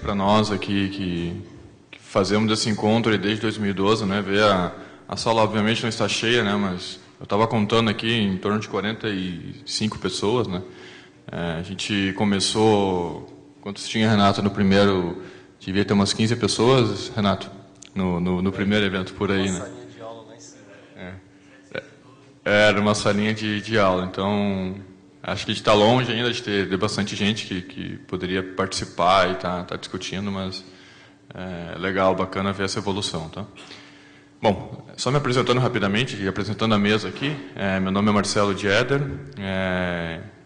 para nós aqui que fazemos esse encontro desde 2012, né? Ver a sala obviamente não está cheia, né? Mas eu estava contando aqui em torno de 45 pessoas, né? A gente começou, quantos tinha, Renato, no primeiro, devia ter umas 15 pessoas, Renato, no primeiro evento por aí, né? Uma salinha de aula lá em cima. Era uma salinha de aula, então acho que a gente está longe ainda de ter bastante gente que poderia participar e tá discutindo, mas é legal, bacana ver essa evolução, tá? Bom, só me apresentando rapidamente e apresentando a mesa aqui, meu nome é Marcelo Dieder,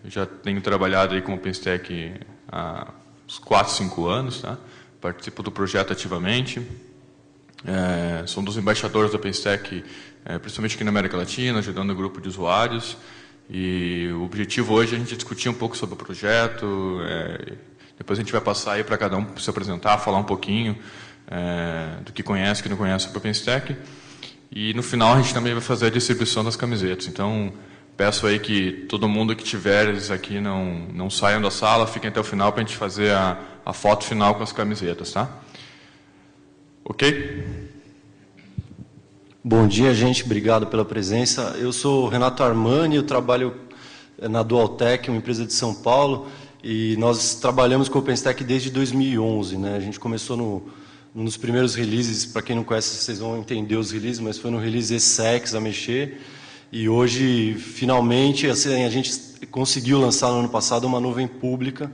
já tenho trabalhado aí com o OpenStack há uns 4, 5 anos, tá? Participo do projeto ativamente, sou um dos embaixadores do OpenStack, principalmente aqui na América Latina, ajudando o grupo de usuários, e o objetivo hoje é a gente discutir um pouco sobre o projeto, depois a gente vai passar aí para cada um se apresentar, falar um pouquinho do que conhece, que não conhece o OpenStack, e no final a gente também vai fazer a distribuição das camisetas. Então, peço aí que todo mundo que tiver aqui não saiam da sala, fiquem até o final para a gente fazer a foto final com as camisetas, tá? Ok? Bom dia, gente. Obrigado pela presença. Eu sou o Renato Armani, eu trabalho na Dualtech, uma empresa de São Paulo, e nós trabalhamos com o OpenStack desde 2011, né? A gente começou nos primeiros releases, para quem não conhece, vocês vão entender os releases, mas foi no release ESSEX a mexer, e hoje, finalmente, assim, a gente conseguiu lançar no ano passado uma nuvem pública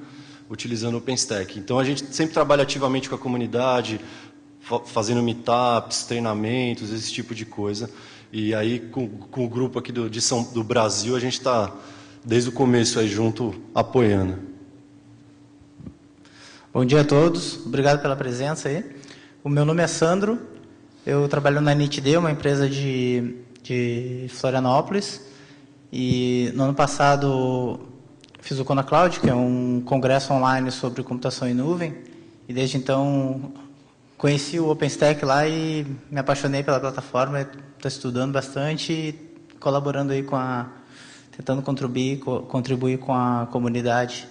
utilizando o OpenStack. Então, a gente sempre trabalha ativamente com a comunidade, fazendo meetups, treinamentos, esse tipo de coisa. E aí, com o grupo aqui do Brasil, a gente está, desde o começo, aí junto, apoiando. Bom dia a todos, obrigado pela presença aí. O meu nome é Sandro, eu trabalho na NITD, uma empresa de Florianópolis, e no ano passado fiz o Kona Cloud, que é um congresso online sobre computação em nuvem, e desde então conheci o OpenStack lá e me apaixonei pela plataforma, estou estudando bastante e colaborando aí tentando contribuir com a comunidade.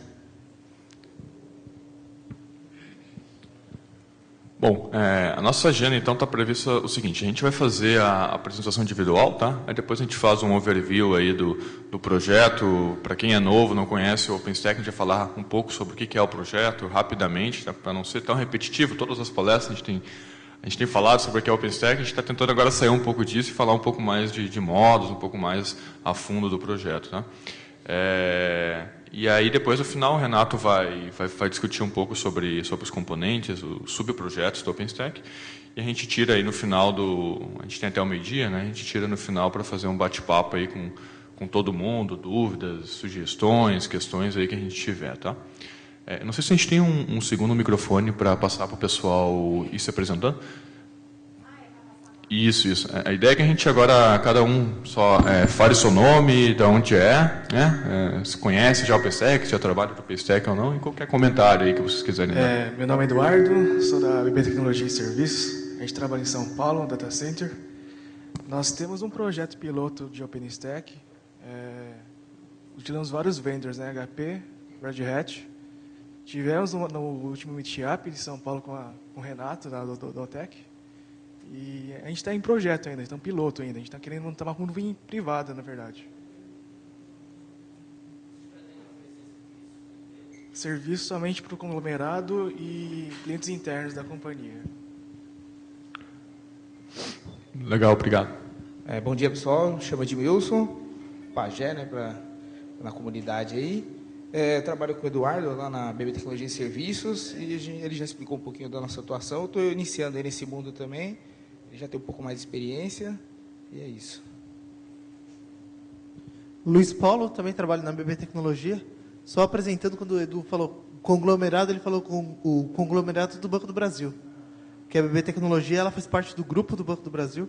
Bom, a nossa agenda, então, está prevista o seguinte: a gente vai fazer a apresentação individual, tá? Aí depois a gente faz um overview aí do projeto. Para quem é novo, não conhece o OpenStack, a gente vai falar um pouco sobre o que é o projeto, rapidamente, tá? Para não ser tão repetitivo. Todas as palestras a gente tem falado sobre o que é o OpenStack, a gente está tentando agora sair um pouco disso e falar um pouco mais de modos, um pouco mais a fundo do projeto, tá? E aí, depois, no final, o Renato vai discutir um pouco sobre os componentes, os subprojetos do OpenStack, e a gente tira aí no final a gente tem até o meio-dia, né? A gente tira no final para fazer um bate-papo aí com todo mundo, dúvidas, sugestões, questões aí que a gente tiver, tá? Não sei se a gente tem um segundo microfone para passar para o pessoal ir se apresentando. Isso. A ideia é que a gente agora, cada um só fale seu nome, de onde né? Se conhece já o OpenStack, já trabalha com o OpenStack ou não, e qualquer comentário aí que vocês quiserem dar. Meu nome é Eduardo, sou da BB Tecnologia e Serviços. A gente trabalha em São Paulo, no Data Center. Nós temos um projeto piloto de OpenStack. Utilizamos vários vendors, né? HP, Red Hat. Tivemos no último Meetup de São Paulo com o Renato, da Dualtech. E a gente está em projeto ainda, está em piloto ainda. A gente está querendo montar uma nuvem privada, na verdade. Serviço somente para o conglomerado e clientes internos da companhia. Legal, obrigado. Bom dia, pessoal. Me chamo Edmilson, pajé, né, na comunidade aí. Trabalho com o Eduardo lá na BB Tecnologia e Serviços e ele já explicou um pouquinho da nossa atuação. Eu estou iniciando aí nesse mundo também. Ele já tem um pouco mais de experiência e é isso. Luiz Paulo, também trabalho na BB Tecnologia. Só apresentando, quando o Edu falou conglomerado, ele falou com o conglomerado do Banco do Brasil. Que a BB Tecnologia ela faz parte do grupo do Banco do Brasil.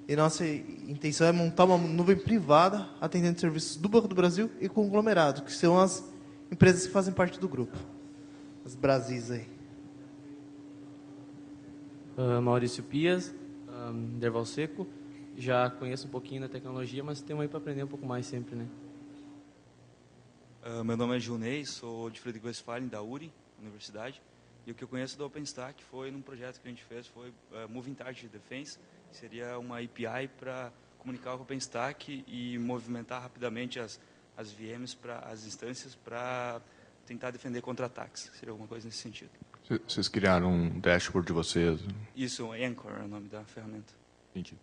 E nossa intenção é montar uma nuvem privada atendendo serviços do Banco do Brasil e conglomerado, que são as empresas que fazem parte do grupo. As Brasis aí. Maurício Pias, Derval Seco. Já conheço um pouquinho da tecnologia, mas temos aí para aprender um pouco mais sempre, né? Meu nome é Junei, sou de Friedrich Westphalen, da URI, Universidade. E o que eu conheço do OpenStack foi num projeto que a gente fez, foi Moving Target Defense, que seria uma API para comunicar o OpenStack e movimentar rapidamente as VMs, as instâncias, para tentar defender contra ataques. Seria alguma coisa nesse sentido. Vocês criaram um dashboard de vocês? Isso, Anchor é o nome da ferramenta. Entendi.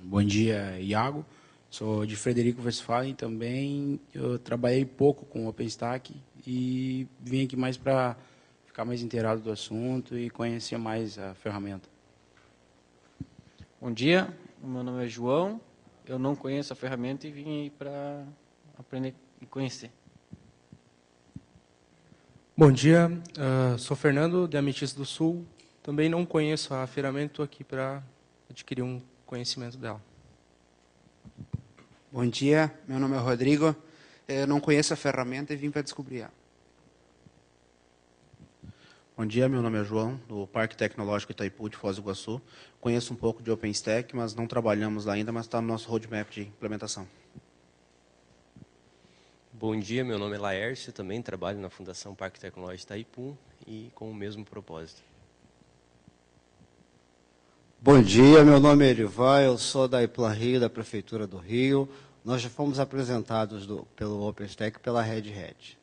Bom dia, Iago. Sou de Frederico Westphalen também. Eu trabalhei pouco com o OpenStack e vim aqui mais para ficar mais inteirado do assunto e conhecer mais a ferramenta. Bom dia, o meu nome é João. Eu não conheço a ferramenta e vim aí para aprender e conhecer. Bom dia, sou Fernando, de Ametista do Sul. Também não conheço a ferramenta, estou aqui para adquirir um conhecimento dela. Bom dia, meu nome é Rodrigo. Eu não conheço a ferramenta e vim para descobrir. Bom dia, meu nome é João, do Parque Tecnológico Itaipu de Foz do Iguaçu. Conheço um pouco de OpenStack, mas não trabalhamos lá ainda, mas está no nosso roadmap de implementação. Bom dia, meu nome é Laércio, também trabalho na Fundação Parque Tecnológico Itaipu e com o mesmo propósito. Bom dia, meu nome é Erivan, eu sou da Iplan Rio, da Prefeitura do Rio. Nós já fomos apresentados pelo OpenStack pela Red Hat.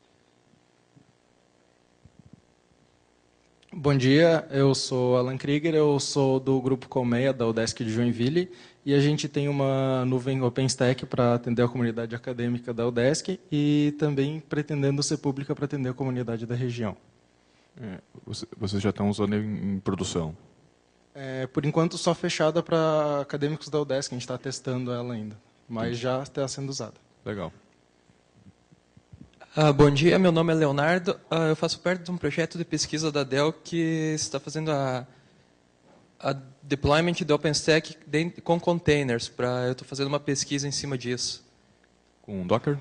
Bom dia, eu sou Alan Krieger, eu sou do Grupo Colmeia, da UDESC de Joinville, e a gente tem uma nuvem OpenStack para atender a comunidade acadêmica da UDESC e também pretendendo ser pública para atender a comunidade da região. Vocês já estão usando em produção? Por enquanto, só fechada para acadêmicos da UDESC, a gente está testando ela ainda, mas já está sendo usada. Legal. Bom dia, meu nome é Leonardo, eu faço parte de um projeto de pesquisa da Dell que está fazendo a deployment do OpenStack com containers. Eu estou fazendo uma pesquisa em cima disso. Com Docker?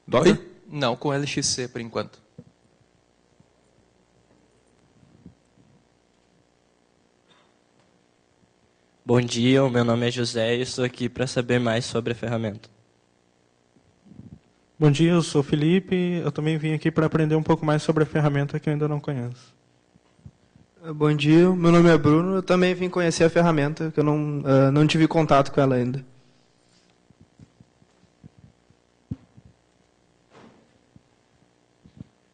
Docker? Oi? Não, com LXC por enquanto. Bom dia, o meu nome é José e estou aqui para saber mais sobre a ferramenta. Bom dia, eu sou o Felipe. Eu também vim aqui para aprender um pouco mais sobre a ferramenta que eu ainda não conheço. Bom dia, meu nome é Bruno. Eu também vim conhecer a ferramenta, que eu não tive contato com ela ainda.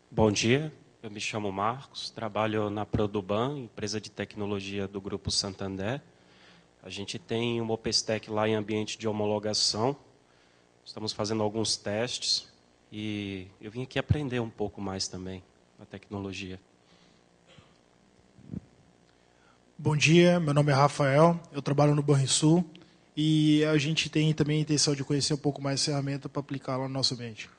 Bom dia, eu me chamo Marcos, trabalho na Produban, empresa de tecnologia do Grupo Santander. A gente tem um OpenStack lá em ambiente de homologação. Estamos fazendo alguns testes e eu vim aqui aprender um pouco mais também a tecnologia. Bom dia, meu nome é Rafael, eu trabalho no Banrisul e a gente tem também a intenção de conhecer um pouco mais a ferramenta para aplicá-la no nosso ambiente.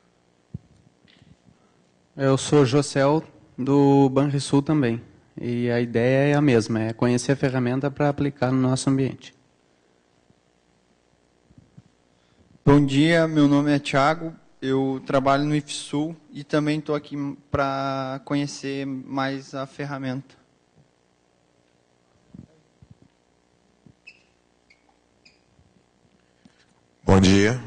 Eu sou Josel, do Banrisul também. E a ideia é a mesma, é conhecer a ferramenta para aplicar no nosso ambiente. Bom dia, meu nome é Thiago, eu trabalho no IFSUL e também estou aqui para conhecer mais a ferramenta. Bom dia,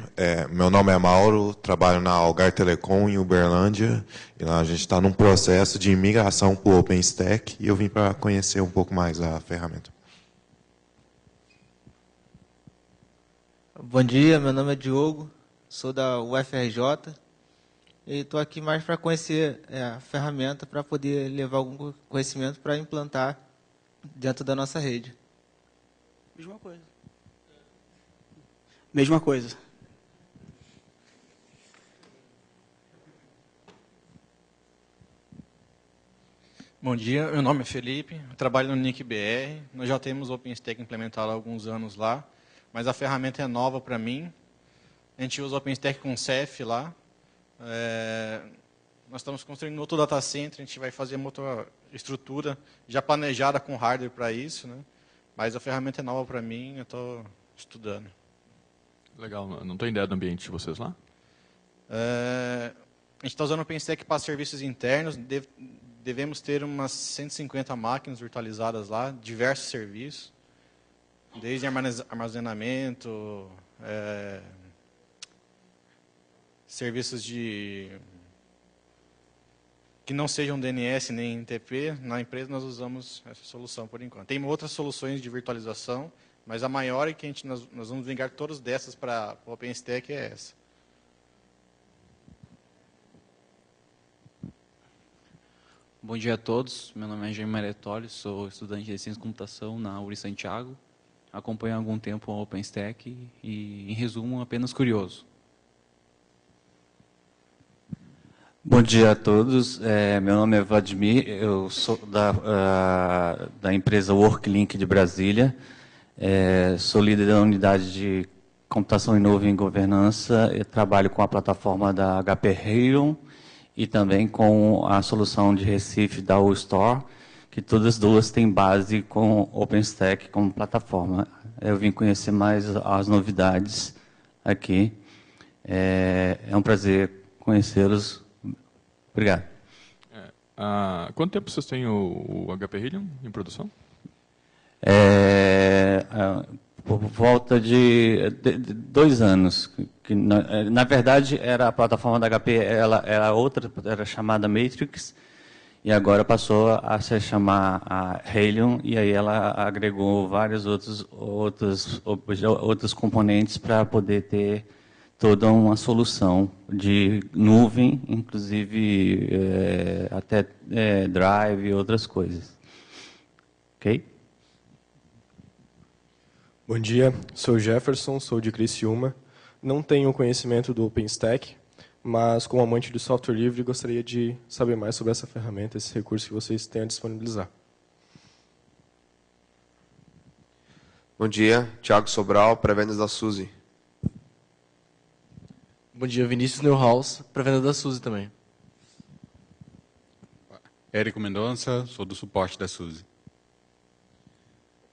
meu nome é Mauro, trabalho na Algar Telecom em Uberlândia e lá a gente está num processo de migração para o OpenStack e eu vim para conhecer um pouco mais a ferramenta. Bom dia, meu nome é Diogo, sou da UFRJ e estou aqui mais para conhecer a ferramenta para poder levar algum conhecimento para implantar dentro da nossa rede. Mesma coisa. Mesma coisa. Bom dia, meu nome é Felipe, eu trabalho no NIC-BR, nós já temos o OpenStack implementado há alguns anos lá, mas a ferramenta é nova para mim. A gente usa o OpenStack com Ceph lá. Nós estamos construindo outro data center, a gente vai fazer uma outra estrutura já planejada com hardware para isso, né? Mas a ferramenta é nova para mim, eu estou estudando. Legal, não tenho ideia do ambiente de vocês lá? A gente está usando o OpenStack para serviços internos, devemos ter umas 150 máquinas virtualizadas lá, diversos serviços. Desde armazenamento, serviços de que não sejam DNS nem NTP, na empresa nós usamos essa solução por enquanto. Tem outras soluções de virtualização, mas a maior e que nós vamos migrar todas dessas para o OpenStack é essa. Bom dia a todos, meu nome é Jaime Maretoli, sou estudante de Ciência de Computação na URI Santiago. Acompanho há algum tempo o OpenStack e, em resumo, apenas curioso. Bom dia a todos, meu nome é Vladimir, eu sou da empresa WorkLink de Brasília, sou líder da unidade de computação em nuvem e governança, eu trabalho com a plataforma da HP Helium e também com a solução de Recife da UStore, que todas duas têm base com OpenStack como plataforma. Eu vim conhecer mais as novidades aqui, é um prazer conhecê-los. Obrigado. Quanto tempo vocês têm o HP Helium em produção? Por volta de 2 anos. Que, na verdade, era a plataforma da HP, ela era chamada Matrix, e agora passou a se chamar a Helium, e aí ela agregou vários outros componentes para poder ter toda uma solução de nuvem, inclusive até drive e outras coisas. Ok? Bom dia, sou Jefferson, sou de Criciúma. Não tenho conhecimento do OpenStack, mas como amante do software livre, gostaria de saber mais sobre essa ferramenta, esse recurso que vocês têm a disponibilizar. Bom dia, Thiago Sobral, pré-vendas da Suzy. Bom dia, Vinícius Neuhaus, pré-venda da Suzy também. Érico Mendonça, sou do suporte da Suzy.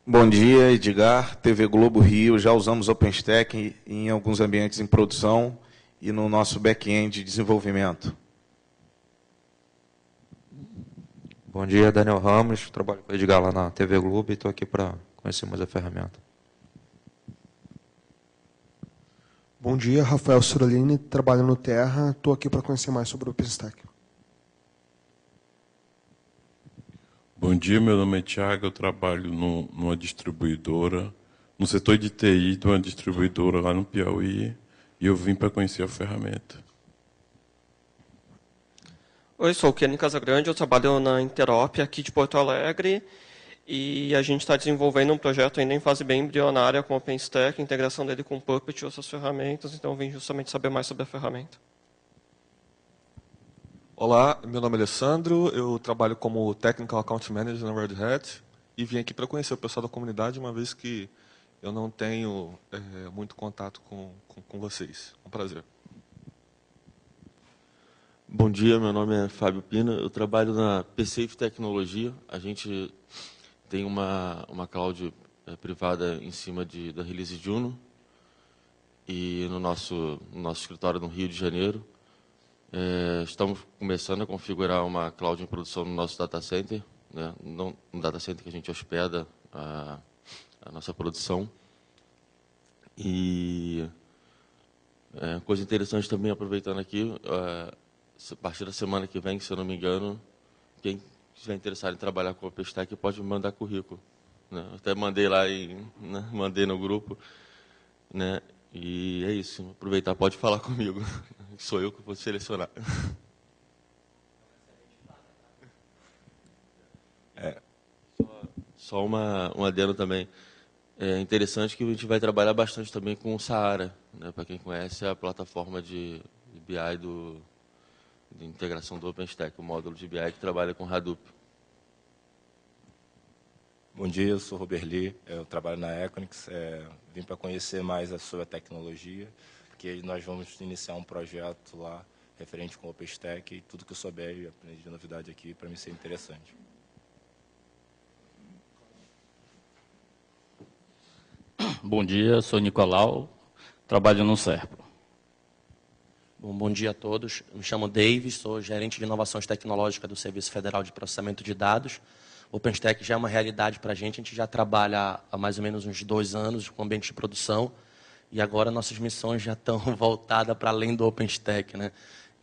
Bom dia, Edgar, TV Globo Rio. Já usamos OpenStack em alguns ambientes em produção e no nosso back-end de desenvolvimento. Bom dia, Daniel Ramos, trabalho com o Edgar lá na TV Globo e estou aqui para conhecer mais a ferramenta. Bom dia, Rafael Surolini, trabalho no Terra, estou aqui para conhecer mais sobre o OpenStack. Bom dia, meu nome é Thiago, eu trabalho numa distribuidora, no setor de TI de uma distribuidora lá no Piauí, e eu vim para conhecer a ferramenta. Oi, sou o Kenny Casagrande, eu trabalho na Interop aqui de Porto Alegre, e a gente está desenvolvendo um projeto ainda em fase bem embrionária com o OpenStack, integração dele com o Puppet e outras ferramentas, então eu vim justamente saber mais sobre a ferramenta. Olá, meu nome é Alessandro, eu trabalho como Technical Account Manager na Red Hat e vim aqui para conhecer o pessoal da comunidade, uma vez que eu não tenho muito contato com vocês. É um prazer. Bom dia, meu nome é Fábio Pina, eu trabalho na PSafe Tecnologia. A gente tem uma cloud privada em cima da Release Juno e no nosso escritório no Rio de Janeiro. Estamos começando a configurar uma cloud em produção no nosso data center, né? Um data center que a gente hospeda a nossa produção. E coisa interessante também, aproveitando aqui, a partir da semana que vem, se eu não me engano, quem estiver interessado em trabalhar com o OpenStack pode me mandar currículo, né? Eu até mandei lá, mandei no grupo, né? E é isso, aproveitar, pode falar comigo. Sou eu que vou selecionar. Só um adendo também. É interessante que a gente vai trabalhar bastante também com o Saara, né? Para quem conhece, é a plataforma de BI de integração do OpenStack, o módulo de BI que trabalha com Hadoop. Bom dia, eu sou Robert Lee, eu trabalho na Equinix, vim para conhecer mais sobre a tecnologia, porque nós vamos iniciar um projeto lá referente com o OpenStack e tudo que eu souber e aprendi de novidade aqui para mim ser interessante. Bom dia, sou Nicolau, trabalho no Serpo. Bom dia a todos, me chamo Davis, sou gerente de inovações tecnológicas do Serviço Federal de Processamento de Dados. O OpenStack já é uma realidade para a gente já trabalha há mais ou menos uns 2 anos com ambiente de produção e agora nossas missões já estão voltadas para além do OpenStack, né?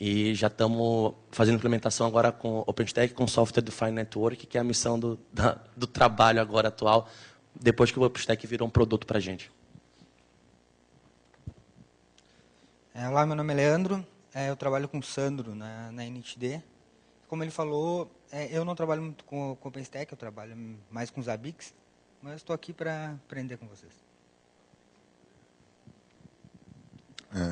E já estamos fazendo implementação agora com OpenStack, com Software Defined Network, que é a missão do trabalho agora atual, depois que o OpenStack virou um produto para a gente. Olá, meu nome é Leandro, eu trabalho com o Sandro na NTD. Como ele falou, eu não trabalho muito com OpenStack, eu trabalho mais com Zabbix, mas estou aqui para aprender com vocês.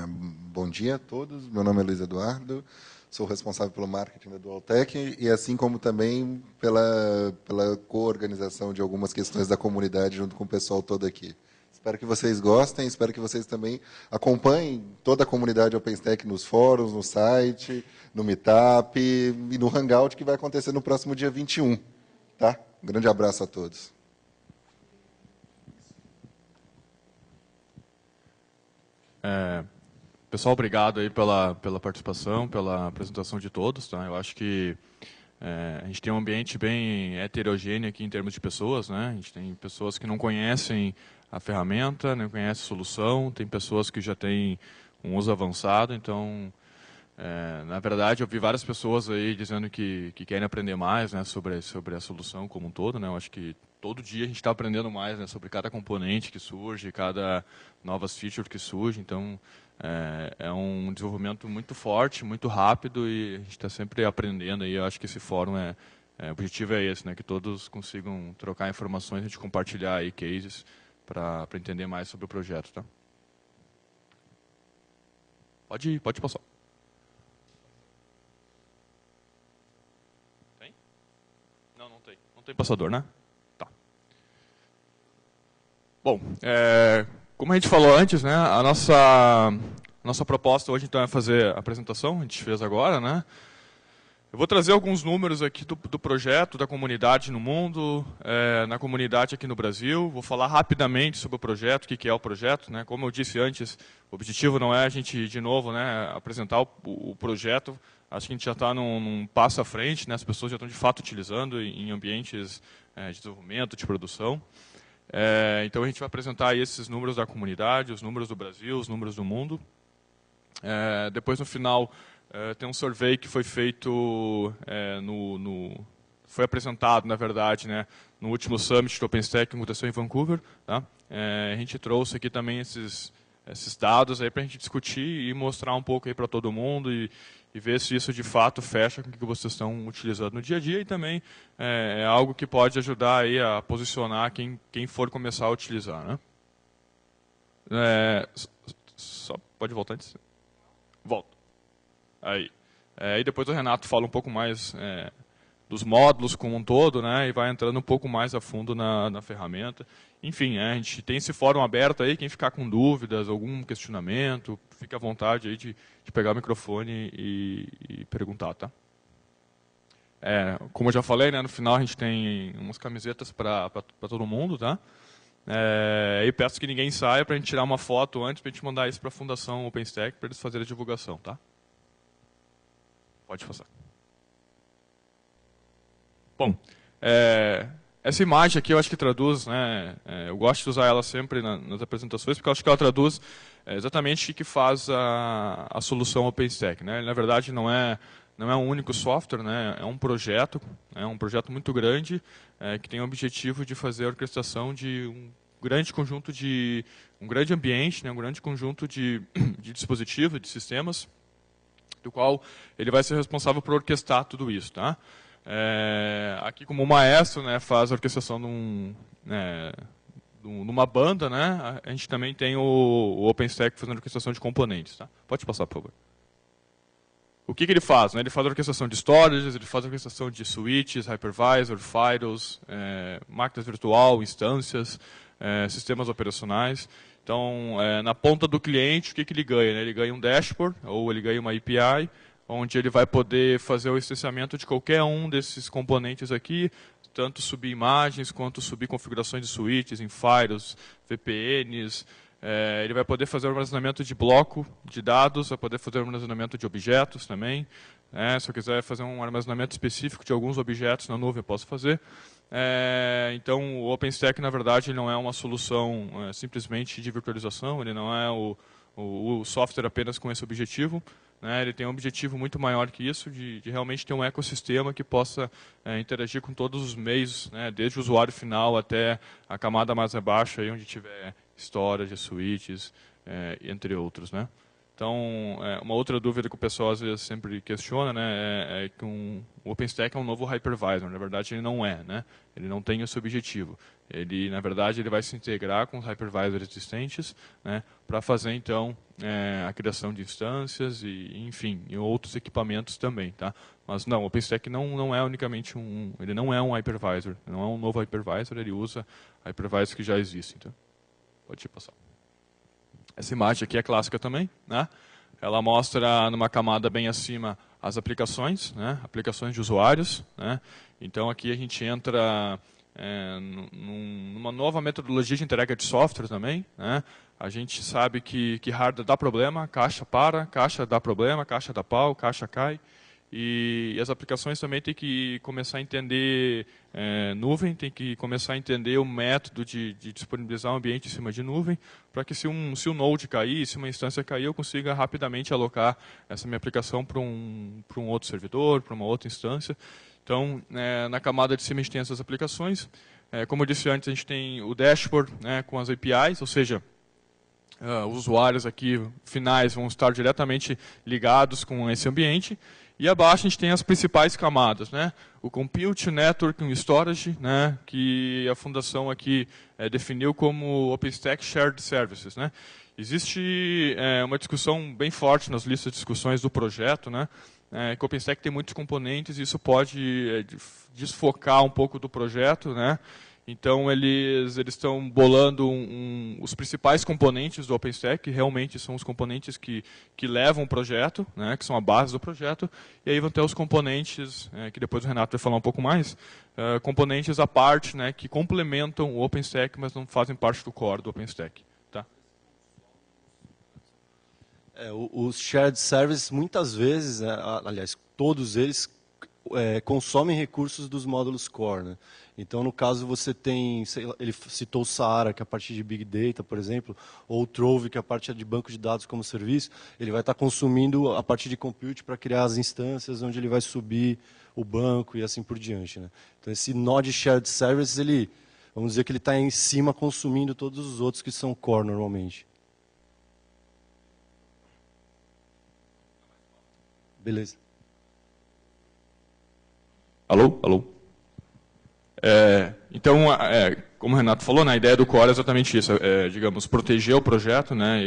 Bom dia a todos, meu nome é Luiz Eduardo, sou responsável pelo marketing da Dualtech e assim como também pela co-organização de algumas questões da comunidade junto com o pessoal todo aqui. Espero que vocês gostem, espero que vocês também acompanhem toda a comunidade OpenStack nos fóruns, no site, no Meetup e no Hangout que vai acontecer no próximo dia 21. Tá? Um grande abraço a todos. Pessoal, obrigado aí pela participação, pela apresentação de todos. Tá? Eu acho que a gente tem um ambiente bem heterogêneo aqui em termos de pessoas. Né? A gente tem pessoas que não conhecem a ferramenta, não conhecem a solução, tem pessoas que já têm um uso avançado. Então, na verdade, eu vi várias pessoas aí dizendo que querem aprender mais, né, sobre a solução como um todo. Né? Eu acho que todo dia a gente está aprendendo mais, né, sobre cada componente que surge, cada novas features que surge. Então, é um desenvolvimento muito forte, muito rápido e a gente está sempre aprendendo. E eu acho que esse fórum o objetivo é esse, né, que todos consigam trocar informações, a gente compartilhar aí cases para entender mais sobre o projeto. Tá? Pode passar. Tem? Não tem. Não tem passador, né? Tá. Bom, como a gente falou antes, né, a nossa proposta hoje então é fazer a apresentação, a gente fez agora, né? Eu vou trazer alguns números aqui do projeto, da comunidade no mundo, na comunidade aqui no Brasil. Vou falar rapidamente sobre o projeto, o que é o projeto. Né? Como eu disse antes, o objetivo não é a gente, de novo, né, apresentar o projeto. Acho que a gente já está num passo à frente, né? As pessoas já estão de fato utilizando em ambientes de desenvolvimento, de produção. Então a gente vai apresentar aí esses números da comunidade, os números do Brasil, os números do mundo. Depois, no final, tem um survey que foi feito, foi apresentado, na verdade, né, no último Summit do OpenStack que aconteceu em Vancouver. Tá? A gente trouxe aqui também esses dados para a gente discutir e mostrar um pouco para todo mundo e ver se isso de fato fecha com o que vocês estão utilizando no dia a dia e também é algo que pode ajudar aí a posicionar quem for começar a utilizar. Né? Só pode voltar antes? Volta. Aí depois o Renato fala um pouco mais dos módulos como um todo, né, e vai entrando um pouco mais a fundo na ferramenta. Enfim, a gente tem esse fórum aberto aí, quem ficar com dúvidas, algum questionamento, fique à vontade aí de pegar o microfone e perguntar. Tá? Como eu já falei, né, no final a gente tem umas camisetas para todo mundo. Tá? E peço que ninguém saia para a gente tirar uma foto antes para a gente mandar isso para a Fundação OpenStack para eles fazerem a divulgação. Tá? Pode passar. Bom, essa imagem aqui eu acho que traduz, né, eu gosto de usar ela sempre nas apresentações, porque eu acho que ela traduz exatamente o que faz a solução OpenStack. Né? Na verdade, não é um único software, né? É um projeto muito grande, que tem o objetivo de fazer a orquestração de um grande conjunto um grande ambiente, né? Um grande conjunto de dispositivos, de sistemas, do qual ele vai ser responsável por orquestrar tudo isso. Tá? Aqui como maestro, né, faz a orquestração numa banda, né, a gente também tem o OpenStack fazendo a orquestração de componentes. Tá? Pode passar, por favor. O que ele faz? Né? Ele faz a orquestração de storages, ele faz a orquestração de switches, hypervisor, FIDOs, máquinas virtual, instâncias, sistemas operacionais. Então, na ponta do cliente, o que ele ganha? Né? Ele ganha um dashboard, ou ele ganha uma API, onde ele vai poder fazer o licenciamento de qualquer um desses componentes aqui, tanto subir imagens, quanto subir configurações de switches, em FIDOs, VPNs. Ele vai poder fazer o armazenamento de bloco de dados, vai poder fazer o armazenamento de objetos também. Se eu quiser fazer um armazenamento específico de alguns objetos na nuvem, eu posso fazer. Então, o OpenStack, na verdade, ele não é uma solução simplesmente de virtualização, ele não é o software apenas com esse objetivo. né, ele tem um objetivo muito maior que isso, de realmente ter um ecossistema que possa interagir com todos os meios, né, desde o usuário final até a camada mais abaixo, aí onde tiver storage, switches, entre outros, né. Então, uma outra dúvida que o pessoal às vezes sempre questiona, né, é que o OpenStack é um novo hypervisor. Na verdade, ele não é, né? Ele não tem esse objetivo. Ele, na verdade, ele vai se integrar com os hypervisors existentes, né, para fazer então a criação de instâncias e, enfim, e outros equipamentos também, tá? Mas não, o OpenStack não é unicamente ele não é um hypervisor, não é um novo hypervisor. Ele usa hypervisors que já existem. Então, pode passar. Essa imagem aqui é clássica também, né? Ela mostra numa camada bem acima as aplicações, né? Aplicações de usuários, né? Então aqui a gente entra numa nova metodologia de entrega de software também, né? A gente sabe que hardware dá problema, caixa para, caixa dá problema, caixa dá pau, caixa cai. E as aplicações também têm que começar a entender nuvem, tem que começar a entender o método de disponibilizar um ambiente em cima de nuvem, para que se um node cair, se uma instância cair, eu consiga rapidamente alocar essa minha aplicação para um outro servidor, para uma outra instância. Então, na camada de cima a gente tem essas aplicações. Como eu disse antes, a gente tem o dashboard, né, com as APIs, ou seja, os usuários aqui finais vão estar diretamente ligados com esse ambiente. E abaixo a gente tem as principais camadas, né? O Compute, Network e Storage, né? Que a fundação aqui definiu como OpenStack Shared Services, né? Existe uma discussão bem forte nas listas de discussões do projeto, né? Que o OpenStack tem muitos componentes e isso pode desfocar um pouco do projeto, né? Então, eles estão bolando os principais componentes do OpenStack, que realmente são os componentes que levam o projeto, né, que são a base do projeto, e aí vão ter os componentes, que depois o Renato vai falar um pouco mais, componentes à parte, né, que complementam o OpenStack, mas não fazem parte do core do OpenStack. Tá? Os shared services, muitas vezes, aliás, todos eles consomem recursos dos módulos core, né? Então, no caso, você tem, ele citou o Saara, que é a parte de Big Data, por exemplo, ou o Trove, que é a parte de banco de dados como serviço, ele vai estar consumindo a parte de compute para criar as instâncias onde ele vai subir o banco e assim por diante, né? Então, esse Node Shared Services, vamos dizer que ele está em cima consumindo todos os outros que são core normalmente. Beleza. Alô? Alô? Então, como o Renato falou, né, a ideia do core é exatamente isso, digamos, proteger o projeto, né,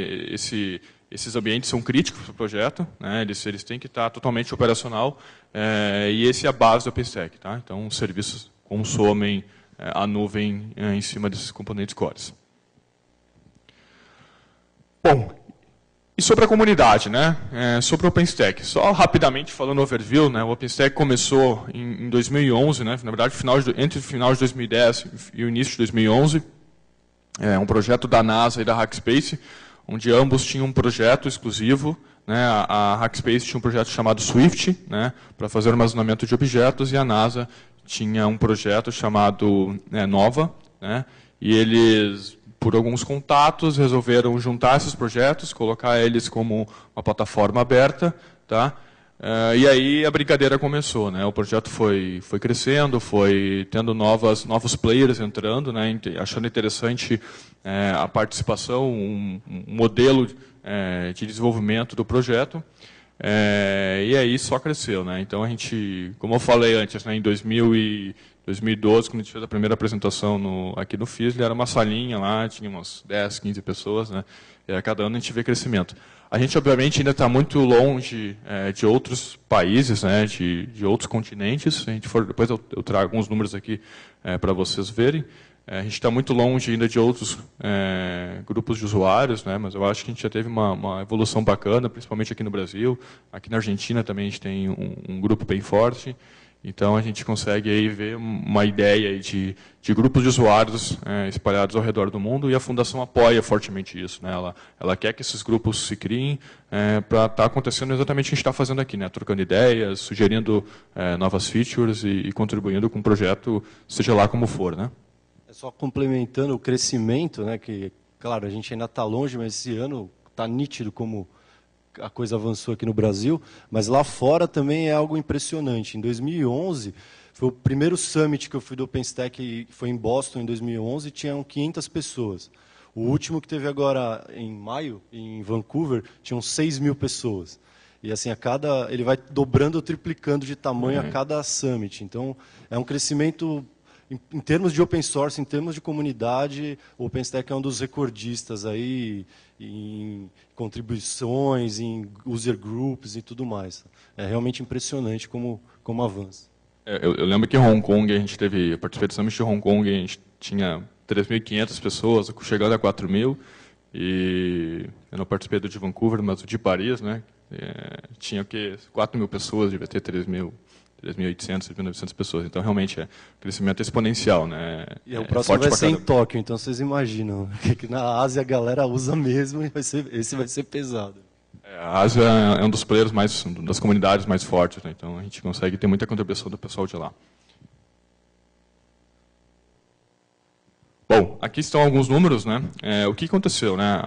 esses ambientes são críticos para o projeto, né, eles têm que estar totalmente operacional, e esse é a base do OpenStack. Tá? Então, os serviços consomem a nuvem em cima desses componentes cores. Bom, e sobre a comunidade, né? Sobre o OpenStack. Só rapidamente falando overview, né? O OpenStack começou em 2011, né? Na verdade, entre o final de 2010 e o início de 2011. É um projeto da NASA e da Hackspace, onde ambos tinham um projeto exclusivo. Né? A Hackspace tinha um projeto chamado Swift, né? Para fazer armazenamento de objetos, e a NASA tinha um projeto chamado Nova, né? E eles, por alguns contatos, resolveram juntar esses projetos, colocar eles como uma plataforma aberta, tá? E aí a brincadeira começou, né? O projeto foi crescendo, foi tendo novos players entrando, né? Achando interessante a participação, um modelo de desenvolvimento do projeto. E aí só cresceu, né? Então a gente, como eu falei antes, né, em 2012, quando a gente fez a primeira apresentação aqui no FISL, era uma salinha lá, tinha umas 10, 15 pessoas, né? E a cada ano a gente vê crescimento. A gente, obviamente, ainda está muito longe de outros países, né? De outros continentes. Se a gente for, depois eu trago alguns números aqui para vocês verem. A gente está muito longe ainda de outros grupos de usuários, né? Mas eu acho que a gente já teve uma evolução bacana, principalmente aqui no Brasil. Aqui na Argentina também a gente tem um grupo bem forte. Então, a gente consegue aí ver uma ideia aí de grupos de usuários espalhados ao redor do mundo, e a Fundação apoia fortemente isso. Né? Ela quer que esses grupos se criem para estar acontecendo exatamente o que a gente está fazendo aqui, né? Trocando ideias, sugerindo novas features e contribuindo com o projeto, seja lá como for. Né? Só complementando o crescimento, né? Que, claro, a gente ainda está longe, mas esse ano está nítido como a coisa avançou aqui no Brasil, mas lá fora também é algo impressionante. Em 2011, foi o primeiro summit que eu fui do OpenStack, que foi em Boston, em 2011, e tinham 500 pessoas. O último que teve agora, em maio, em Vancouver, tinham 6.000 pessoas. E assim, ele vai dobrando ou triplicando de tamanho a cada summit. Então, é um crescimento, em termos de open source, em termos de comunidade, o OpenStack é um dos recordistas aí em contribuições, em user groups e tudo mais. É realmente impressionante como avança. Eu lembro que em Hong Kong, eu participei do summit de Hong Kong, a gente tinha 3.500 pessoas, chegando a 4.000. E eu não participei do de Vancouver, mas o de Paris, né? Tinha o quê? 4.000 pessoas, devia ter 3.800, 3.900 pessoas. Então, realmente, é crescimento exponencial, né? E o próximo vai ser em Tóquio, então vocês imaginam que na Ásia a galera usa mesmo e esse vai ser pesado. A Ásia é um dos players das comunidades mais fortes, né? Então a gente consegue ter muita contribuição do pessoal de lá. Bom, aqui estão alguns números, né? O que aconteceu, né?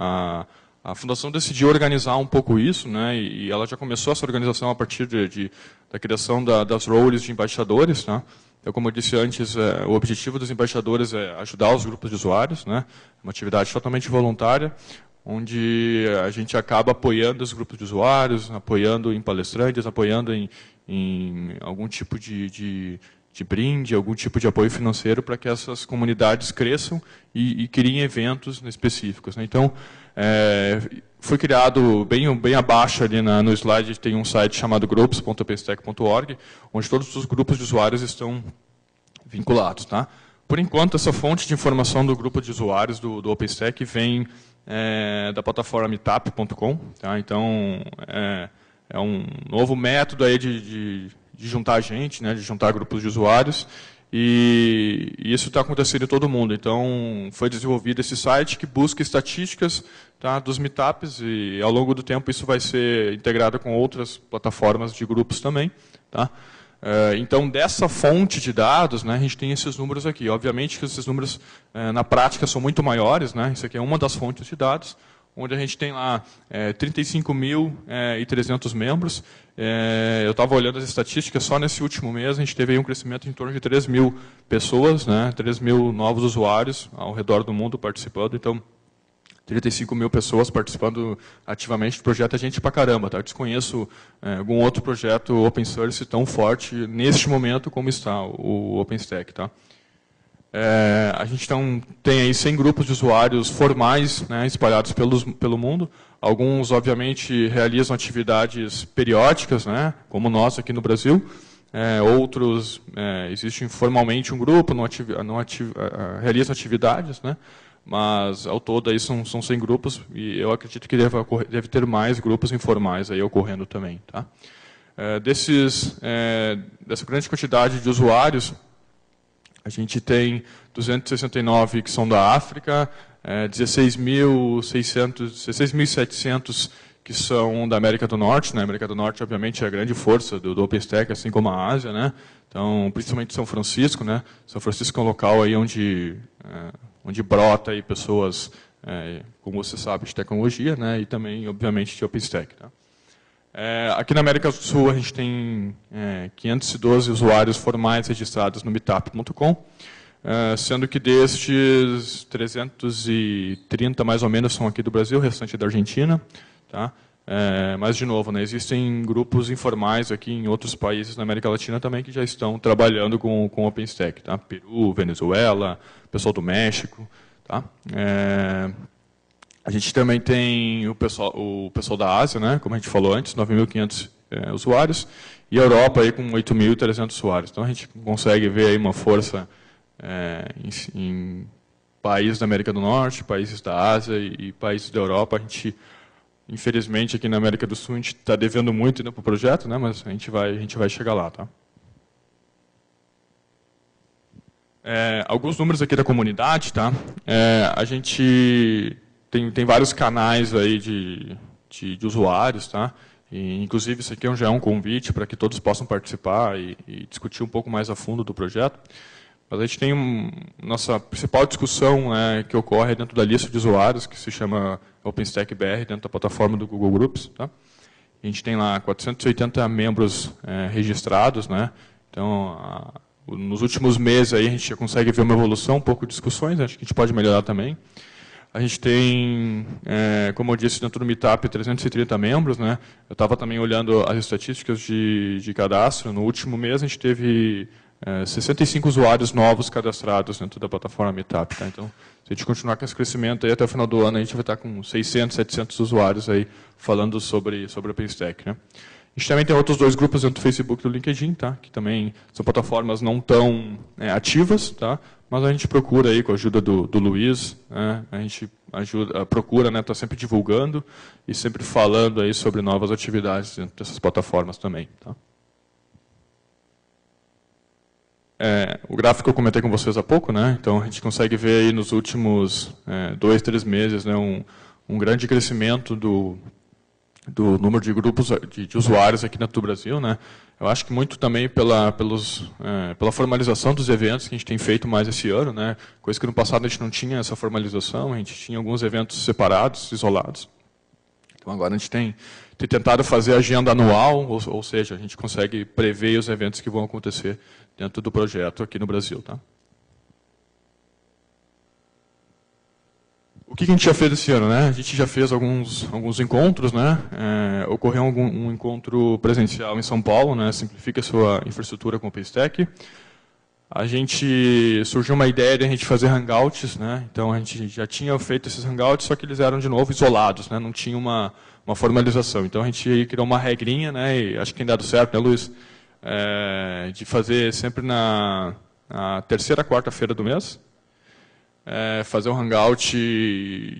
A fundação decidiu organizar um pouco isso, né? E ela já começou essa organização a partir da criação das roles de embaixadores, né? Então, como eu disse antes, o objetivo dos embaixadores é ajudar os grupos de usuários, né? Uma atividade totalmente voluntária, onde a gente acaba apoiando os grupos de usuários, apoiando em palestrantes, apoiando em algum tipo de brinde, algum tipo de apoio financeiro para que essas comunidades cresçam e criem eventos específicos, né? Então, foi criado, bem abaixo ali no slide, tem um site chamado groups.openstack.org, onde todos os grupos de usuários estão vinculados, tá? Por enquanto, essa fonte de informação do grupo de usuários do OpenStack vem da plataforma meetup.com, tá? Então, é um novo método aí de juntar gente, né, de juntar grupos de usuários, e isso está acontecendo em todo mundo. Então, foi desenvolvido esse site que busca estatísticas, tá, dos meetups, e ao longo do tempo isso vai ser integrado com outras plataformas de grupos também. Tá? Então, dessa fonte de dados, né, a gente tem esses números aqui. Obviamente que esses números, na prática, são muito maiores, né? Isso aqui é uma das fontes de dados, onde a gente tem lá 35.300 membros. Eu estava olhando as estatísticas, só nesse último mês a gente teve aí um crescimento em torno de 3.000 pessoas, né? 3.000 novos usuários ao redor do mundo participando. Então, 35.000 pessoas participando ativamente do projeto, é gente pra caramba. Tá? Eu desconheço algum outro projeto open source tão forte neste momento como está o OpenStack. Tá? A gente tem aí 100 grupos de usuários formais, né, espalhados pelo mundo. Alguns, obviamente, realizam atividades periódicas, né, como nós aqui no Brasil. Outros, existe informalmente um grupo, realizam atividades, né, mas ao todo aí são 100 grupos, e eu acredito que deve ter mais grupos informais aí ocorrendo também. Tá? Dessa grande quantidade de usuários, a gente tem 269 que são da África, 16.700 que são da América do Norte. Né? A América do Norte, obviamente, é a grande força do OpenStack, assim como a Ásia. Né? Então, principalmente São Francisco. Né? São Francisco é um local aí onde brota aí pessoas, como você sabe, de tecnologia, né? E também, obviamente, de OpenStack. Tá? Aqui na América do Sul, a gente tem 512 usuários formais registrados no meetup.com, sendo que destes 330, mais ou menos, são aqui do Brasil, o restante é da Argentina. Tá? Mas, de novo, né, existem grupos informais aqui em outros países na América Latina também que já estão trabalhando com OpenStack. Tá? Peru, Venezuela, pessoal do México. Tá? A gente também tem o pessoal da Ásia, né, como a gente falou antes, 9.500 usuários, e a Europa aí com 8.300 usuários. Então, a gente consegue ver aí uma força em países da América do Norte, países da Ásia e países da Europa. A gente, infelizmente, aqui na América do Sul, a gente está devendo muito para o projeto, né, mas a gente vai chegar lá. Tá? Alguns números aqui da comunidade. Tá? A gente tem vários canais aí de usuários. Tá? E, inclusive, isso aqui já é um convite para que todos possam participar e discutir um pouco mais a fundo do projeto. Mas a gente tem nossa principal discussão que ocorre dentro da lista de usuários, que se chama OpenStack BR, dentro da plataforma do Google Groups. Tá? A gente tem lá 480 membros registrados. Né? Então, nos últimos meses aí, a gente já consegue ver uma evolução, um pouco de discussões, acho que a gente pode melhorar também. A gente tem, como eu disse, dentro do Meetup, 330 membros. Né? Eu estava também olhando as estatísticas de cadastro. No último mês, a gente teve 65 usuários novos cadastrados dentro da plataforma Meetup. Tá? Então, se a gente continuar com esse crescimento, aí, até o final do ano, a gente vai estar com 600, 700 usuários aí falando sobre OpenStack. Né? A gente também tem outros 2 grupos dentro do Facebook e do LinkedIn, tá? Que também são plataformas não tão ativas, tá? Mas a gente procura, aí, com a ajuda do Luiz, né? A gente procura, né, tá sempre divulgando e sempre falando aí sobre novas atividades dentro dessas plataformas também. Tá? O gráfico que eu comentei com vocês há pouco, né? Então a gente consegue ver aí nos últimos 2, 3 meses, né, um grande crescimento do número de grupos de usuários aqui dentro do Brasil. Né? Eu acho que muito também pela formalização dos eventos que a gente tem feito mais esse ano, né? Coisa que no passado a gente não tinha essa formalização, a gente tinha alguns eventos separados, isolados. Então agora a gente tem tentado fazer a agenda anual, ou seja, a gente consegue prever os eventos que vão acontecer dentro do projeto aqui no Brasil. Tá? O que a gente já fez esse ano? Né? A gente já fez alguns encontros. Né? Ocorreu um encontro presencial em São Paulo, né? Simplifica a sua infraestrutura com o OpenStack. A gente surgiu uma ideia de a gente fazer hangouts. Né? Então, a gente já tinha feito esses hangouts, só que eles eram, de novo, isolados. Né? Não tinha uma formalização. Então, a gente criou uma regrinha, né? E acho que tem dado certo, né, Luiz? De fazer sempre na terceira, quarta-feira do mês. Fazer um hangout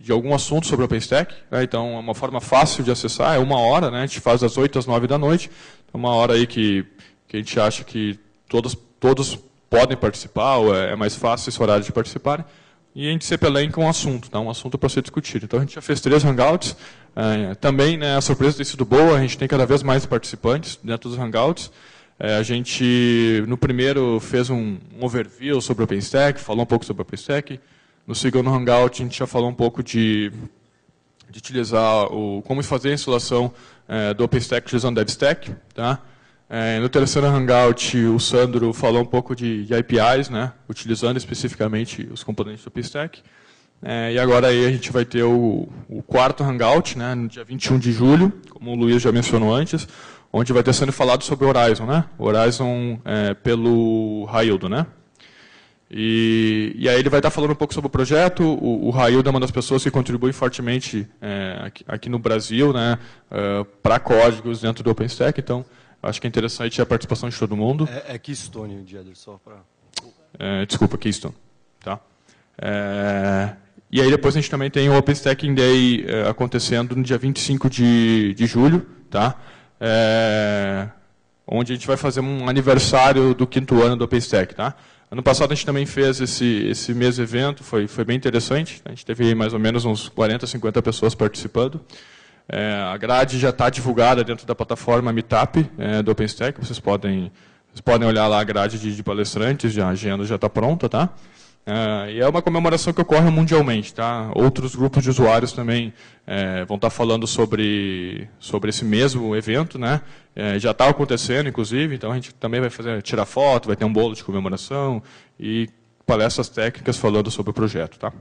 de algum assunto sobre o OpenStack. Né? Então, é uma forma fácil de acessar, é 1 hora, né? A gente faz das 8 às 9 da noite. É uma hora aí que a gente acha que todos podem participar, ou é mais fácil esse horário de participarem. E a gente sempre elenca um assunto, tá? Um assunto para ser discutido. Então, a gente já fez 3 hangouts. Também, né, a surpresa tem sido boa, a gente tem cada vez mais participantes dentro dos hangouts. A gente, no primeiro, fez um overview sobre o OpenStack, falou um pouco sobre o OpenStack. No segundo hangout, a gente já falou um pouco de utilizar como fazer a instalação do OpenStack utilizando DevStack. Tá? No terceiro hangout, o Sandro falou um pouco de APIs, né? Utilizando especificamente os componentes do OpenStack. E agora aí a gente vai ter o quarto hangout, né? No dia 21 de julho, como o Luiz já mencionou antes, onde vai ter sendo falado sobre o Horizon. Né? O Horizon pelo Raildo, né? E aí ele vai estar falando um pouco sobre o projeto. O Raildo é uma das pessoas que contribui fortemente aqui no Brasil, né, para códigos dentro do OpenStack. Então, acho que é interessante a participação de todo mundo. É Keystone, Jeder, só para... Desculpa, Keystone. Tá? E aí depois a gente também tem o OpenStack Day acontecendo no dia 25 de julho, tá? Onde a gente vai fazer um aniversário do 5º ano do OpenStack. Tá? Ano passado a gente também fez esse mês evento, foi bem interessante. A gente teve mais ou menos uns 40, 50 pessoas participando. A grade já está divulgada dentro da plataforma Meetup do OpenStack. Vocês podem olhar lá a grade de palestrantes, a agenda já está pronta. Tá? E é uma comemoração que ocorre mundialmente. Tá? Outros grupos de usuários também vão estar falando sobre esse mesmo evento. Né? Já está acontecendo, inclusive, então a gente também vai tirar foto, vai ter um bolo de comemoração e palestras técnicas falando sobre o projeto. Tá?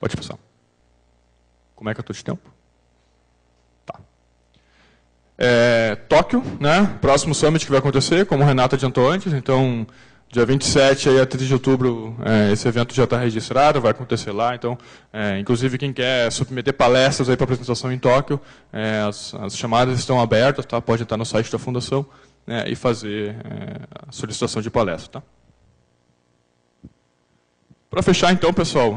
Pode passar. Como é que eu estou de tempo? Tá. Tóquio, né? Próximo Summit que vai acontecer, como o Renato adiantou antes, então... Dia 27 aí, a 30 de outubro, esse evento já está registrado, vai acontecer lá. Então, inclusive, quem quer submeter palestras para apresentação em Tóquio, as chamadas estão abertas, tá? Pode entrar no site da Fundação e fazer a solicitação de palestra. Tá? Para fechar, então, pessoal,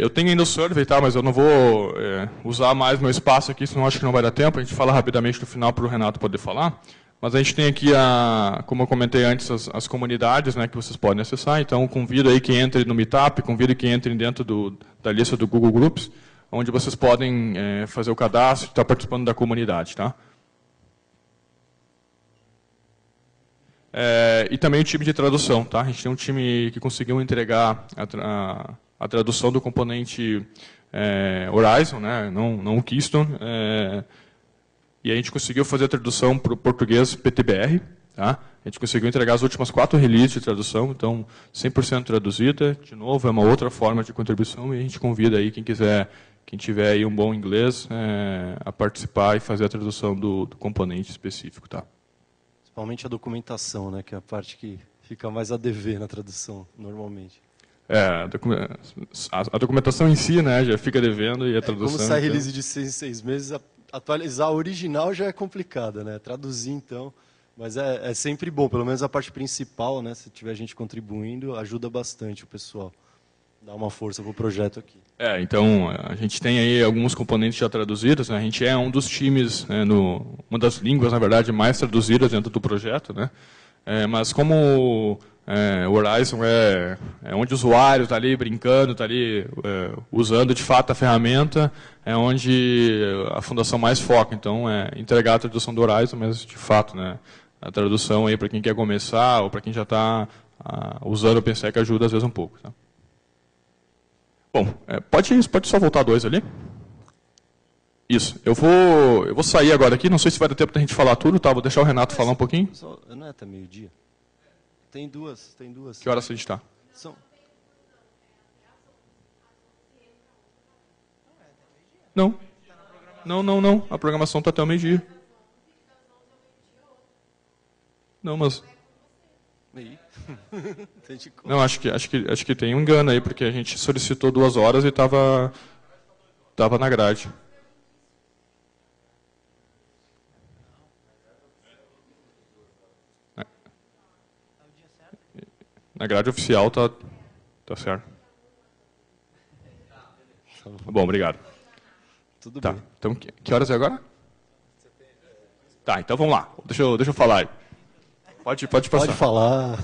eu tenho ainda o survey, tá? Mas eu não vou usar mais meu espaço aqui, senão acho que não vai dar tempo. A gente fala rapidamente no final para o Renato poder falar. Mas a gente tem aqui, como eu comentei antes, as comunidades, né, que vocês podem acessar. Então, convido aí que entre no Meetup, convido que entrem dentro da lista do Google Groups, onde vocês podem fazer o cadastro e estar participando da comunidade. Tá? E também o time de tradução. Tá? A gente tem um time que conseguiu entregar a tradução do componente Horizon, né? não o Keystone, e a gente conseguiu fazer a tradução para o português PTBR. Tá? A gente conseguiu entregar as últimas 4 releases de tradução, então 100% traduzida. De novo, é uma outra forma de contribuição e a gente convida aí quem tiver aí um bom inglês, a participar e fazer a tradução do componente específico. Tá? Principalmente a documentação, né, que é a parte que fica mais a dever na tradução, normalmente. A documentação em si, né, já fica devendo e a tradução... Como sai release de 6 em 6 meses, atualizar a original já é complicado, né? Traduzir, então... Mas é sempre bom, pelo menos a parte principal, né? Se tiver gente contribuindo, ajuda bastante o pessoal. Dá uma força para o projeto aqui. Então, a gente tem aí alguns componentes já traduzidos, né? A gente é um dos times, uma das línguas, na verdade, mais traduzidas dentro do projeto, né? Mas como o Horizon é onde o usuário está ali brincando, está ali usando de fato a ferramenta, é onde a fundação mais foca. Então, entregar a tradução do Horizon, mas de fato, né? A tradução aí para quem quer começar ou para quem já está usando o OpenStack ajuda às vezes um pouco. Tá? Bom, pode só voltar 2 ali? Isso. Eu vou sair agora aqui, não sei se vai dar tempo da gente falar tudo, tá? Vou deixar o Renato falar um pouquinho. Não é até meio-dia? Tem duas. Que horas a gente está? Não. A programação está até o meio-dia. Não, mas... Não, acho que tem um engano aí, porque a gente solicitou 2 horas e estava na grade. Na grade oficial tá certo. Bom, obrigado. Tudo bem. Então, que horas é agora? Tá, então vamos lá. Deixa eu falar aí. Pode passar. Pode falar.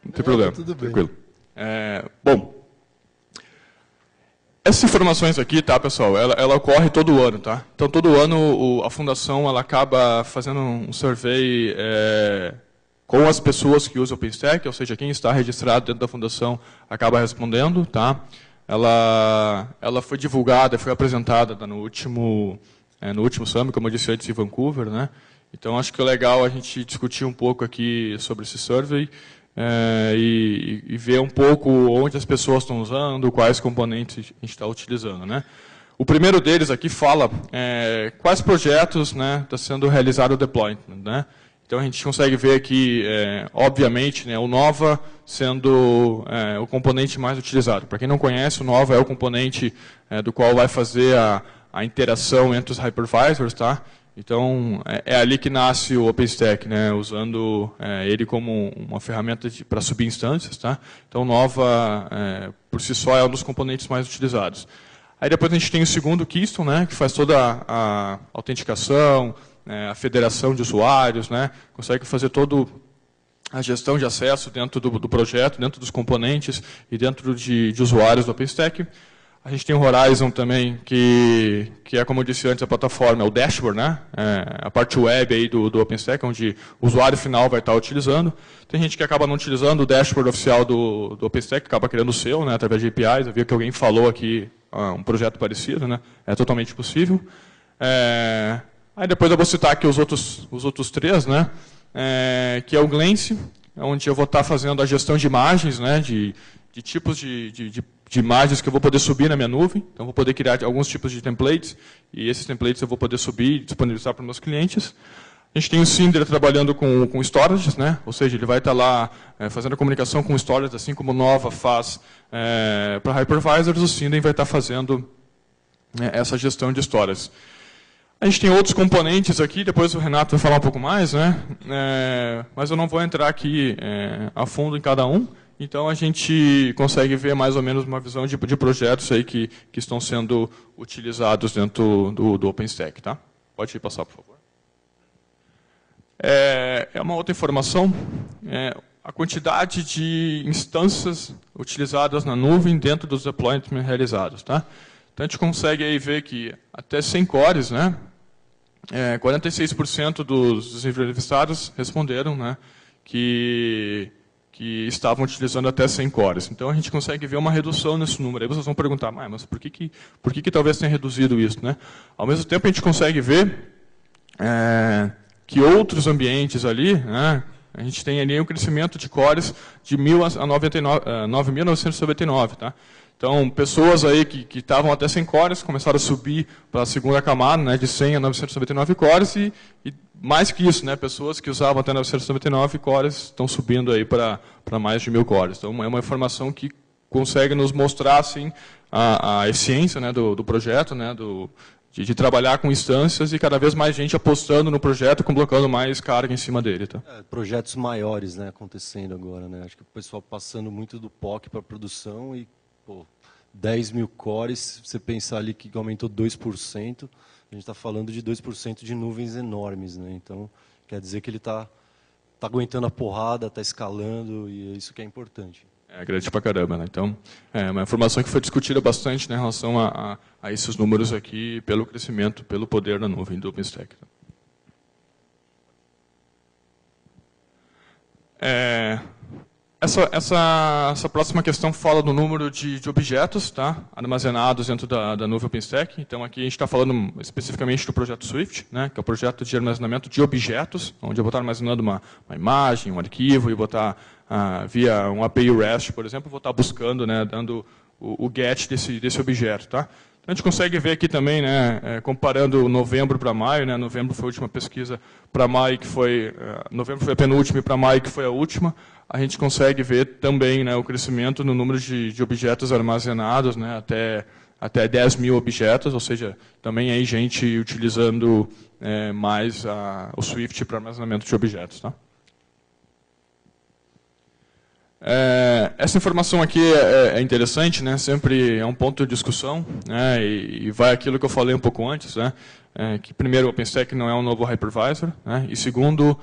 Não tem problema. Tudo bem. Tranquilo. Bom, essas informações aqui, tá, pessoal, ela ocorre todo ano, tá? Então, todo ano a fundação ela acaba fazendo um survey com as pessoas que usam o OpenStack, ou seja, quem está registrado dentro da fundação acaba respondendo, tá? Ela foi divulgada, foi apresentada no último Summit, como eu disse antes, em Vancouver, né? Então, acho que é legal a gente discutir um pouco aqui sobre esse survey e ver um pouco onde as pessoas estão usando, quais componentes a gente está utilizando, né? O primeiro deles aqui fala quais projetos, né, está sendo realizado o deployment, né? Então, a gente consegue ver aqui, obviamente, né, o Nova sendo o componente mais utilizado. Para quem não conhece, o Nova é o componente do qual vai fazer a interação entre os hypervisors, tá? Então, é ali que nasce o OpenStack, né? Usando ele como uma ferramenta para subir instâncias, tá? Então, Nova, por si só, é um dos componentes mais utilizados. Aí depois a gente tem o segundo Keystone, né? Que faz toda a autenticação, a federação de usuários, né? Consegue fazer toda a gestão de acesso dentro do projeto, dentro dos componentes e dentro de usuários do OpenStack. A gente tem o Horizon também, que é, como eu disse antes, a plataforma, é o dashboard, né? A parte web aí do OpenStack, onde o usuário final vai estar utilizando. Tem gente que acaba não utilizando o dashboard oficial do OpenStack, acaba criando o seu, né? Através de APIs. Eu vi que alguém falou aqui um projeto parecido, né? É totalmente possível. Aí depois eu vou citar aqui os outros 3, né? Que é o Glance, onde eu vou estar fazendo a gestão de imagens, né? De tipos de imagens que eu vou poder subir na minha nuvem. Então, vou poder criar alguns tipos de templates, e esses templates eu vou poder subir e disponibilizar para os meus clientes. A gente tem o Cinder trabalhando com storage, né? Ou seja, ele vai estar lá fazendo a comunicação com storage, assim como o Nova faz para hypervisors, o Cinder vai estar fazendo essa gestão de storage. A gente tem outros componentes aqui, depois o Renato vai falar um pouco mais, né? Mas eu não vou entrar aqui a fundo em cada um. Então, a gente consegue ver mais ou menos uma visão de projetos aí que estão sendo utilizados dentro do OpenStack. Tá? Pode passar, por favor. Uma outra informação, a quantidade de instâncias utilizadas na nuvem dentro dos deployments realizados. Tá? Então, a gente consegue aí ver que até 100 cores, né? 46% dos entrevistados responderam, né, que estavam utilizando até 100 cores. Então, a gente consegue ver uma redução nesse número. Aí vocês vão perguntar, mas por que talvez tenha reduzido isso? Né? Ao mesmo tempo, a gente consegue ver que outros ambientes ali, né, a gente tem ali um crescimento de cores de 1.000 a 9.999. Tá? Então, pessoas aí que estavam até 100 cores começaram a subir para a segunda camada, né, de 100 a 999 cores, e mais que isso, né, pessoas que usavam até 999 cores estão subindo aí para mais de 1.000 cores. Então, é uma informação que consegue nos mostrar assim, a eficiência, né, do projeto, né, de trabalhar com instâncias e cada vez mais gente apostando no projeto, colocando mais carga em cima dele. Tá? Projetos maiores, né, acontecendo agora. Né? Acho que o pessoal passando muito do POC para a produção e 10.000 cores, você pensar ali que aumentou 2%, a gente está falando de 2% de nuvens enormes. Né? Então, quer dizer que ele está aguentando a porrada, está escalando, e é isso que é importante. É grande pra caramba, né? Então, é uma informação que foi discutida bastante, né, em relação a esses números aqui, pelo crescimento, pelo poder da nuvem do OpenStack. Essa próxima questão fala do número de objetos, tá, armazenados dentro da nuvem OpenStack. Então, aqui a gente está falando especificamente do projeto Swift, né, que é o projeto de armazenamento de objetos, onde eu vou estar armazenando uma imagem, um arquivo, e vou estar, via um API REST, por exemplo, vou estar buscando, né, dando o get desse objeto. Tá? Então, a gente consegue ver aqui também, né, comparando novembro para maio, né, novembro foi a última pesquisa, para maio, que foi, novembro foi a penúltima, e para maio, que foi a última, a gente consegue ver também, né, o crescimento no número de objetos armazenados, né, até 10.000 objetos, ou seja, também aí gente utilizando mais o Swift para armazenamento de objetos. Tá? Essa informação aqui é interessante, né? Sempre é um ponto de discussão, né? E vai aquilo que eu falei um pouco antes, né? Que primeiro, o OpenStack não é um novo hypervisor, né? E segundo,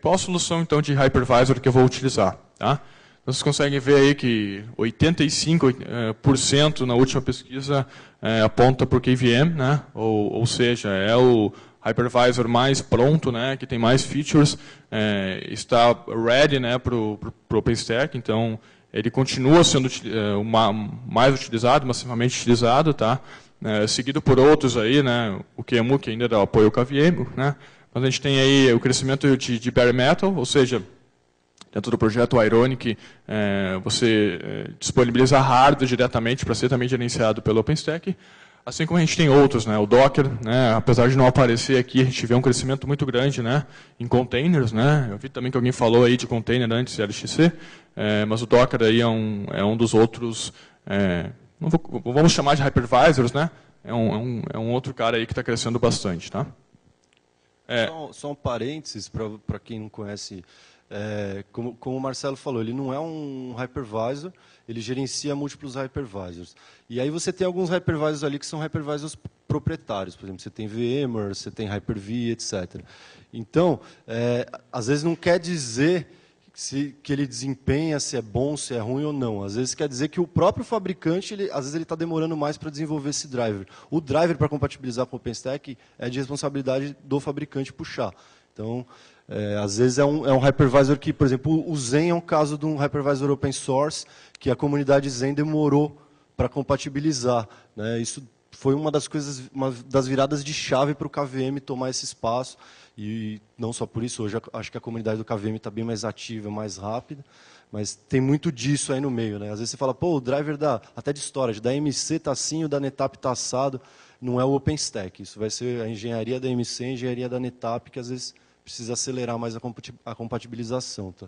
qual a solução então de hypervisor que eu vou utilizar? Tá? Vocês conseguem ver aí que 85% na última pesquisa aponta para o KVM, né? Ou seja, é o hypervisor mais pronto, né, que tem mais features, está ready, né, para o OpenStack, então ele continua sendo mais utilizado, massivamente utilizado, tá? Seguido por outros aí, né, o QEMU, que ainda apoia o KVM, né, mas a gente tem aí o crescimento de bare metal, ou seja, dentro do projeto Ironic, você disponibiliza hardware diretamente para ser também gerenciado pelo OpenStack. Assim como a gente tem outros, né, o Docker, né, apesar de não aparecer aqui, a gente vê um crescimento muito grande, né, em containers, né. Eu vi também que alguém falou aí de container antes de LXC, mas o Docker aí é um dos outros, vamos chamar de hypervisors, né. É um outro cara aí que está crescendo bastante, tá. Só um parênteses para quem não conhece. Como o Marcelo falou, ele não é um hypervisor, ele gerencia múltiplos hypervisors. E aí você tem alguns hypervisors ali que são hypervisors proprietários. Por exemplo, você tem VMware, você tem Hyper-V, etc. Então, às vezes não quer dizer que ele desempenha, se é bom, se é ruim ou não. Às vezes quer dizer que o próprio fabricante, às vezes ele está demorando mais para desenvolver esse driver. O driver para compatibilizar com o OpenStack é de responsabilidade do fabricante puxar. Então, às vezes é um hypervisor que, por exemplo, o Zen é um caso de um hypervisor open source que a comunidade Zen demorou para compatibilizar. Né? Isso foi uma das viradas de chave para o KVM tomar esse espaço. E não só por isso, hoje acho que a comunidade do KVM está bem mais ativa, mais rápida, mas tem muito disso aí no meio. Né? Às vezes você fala, pô, o driver até de storage, da MC está assim, o da NetApp está assado. Não é o OpenStack, isso vai ser a engenharia da MC, a engenharia da NetApp, que às vezes precisa acelerar mais a compatibilização. Tá?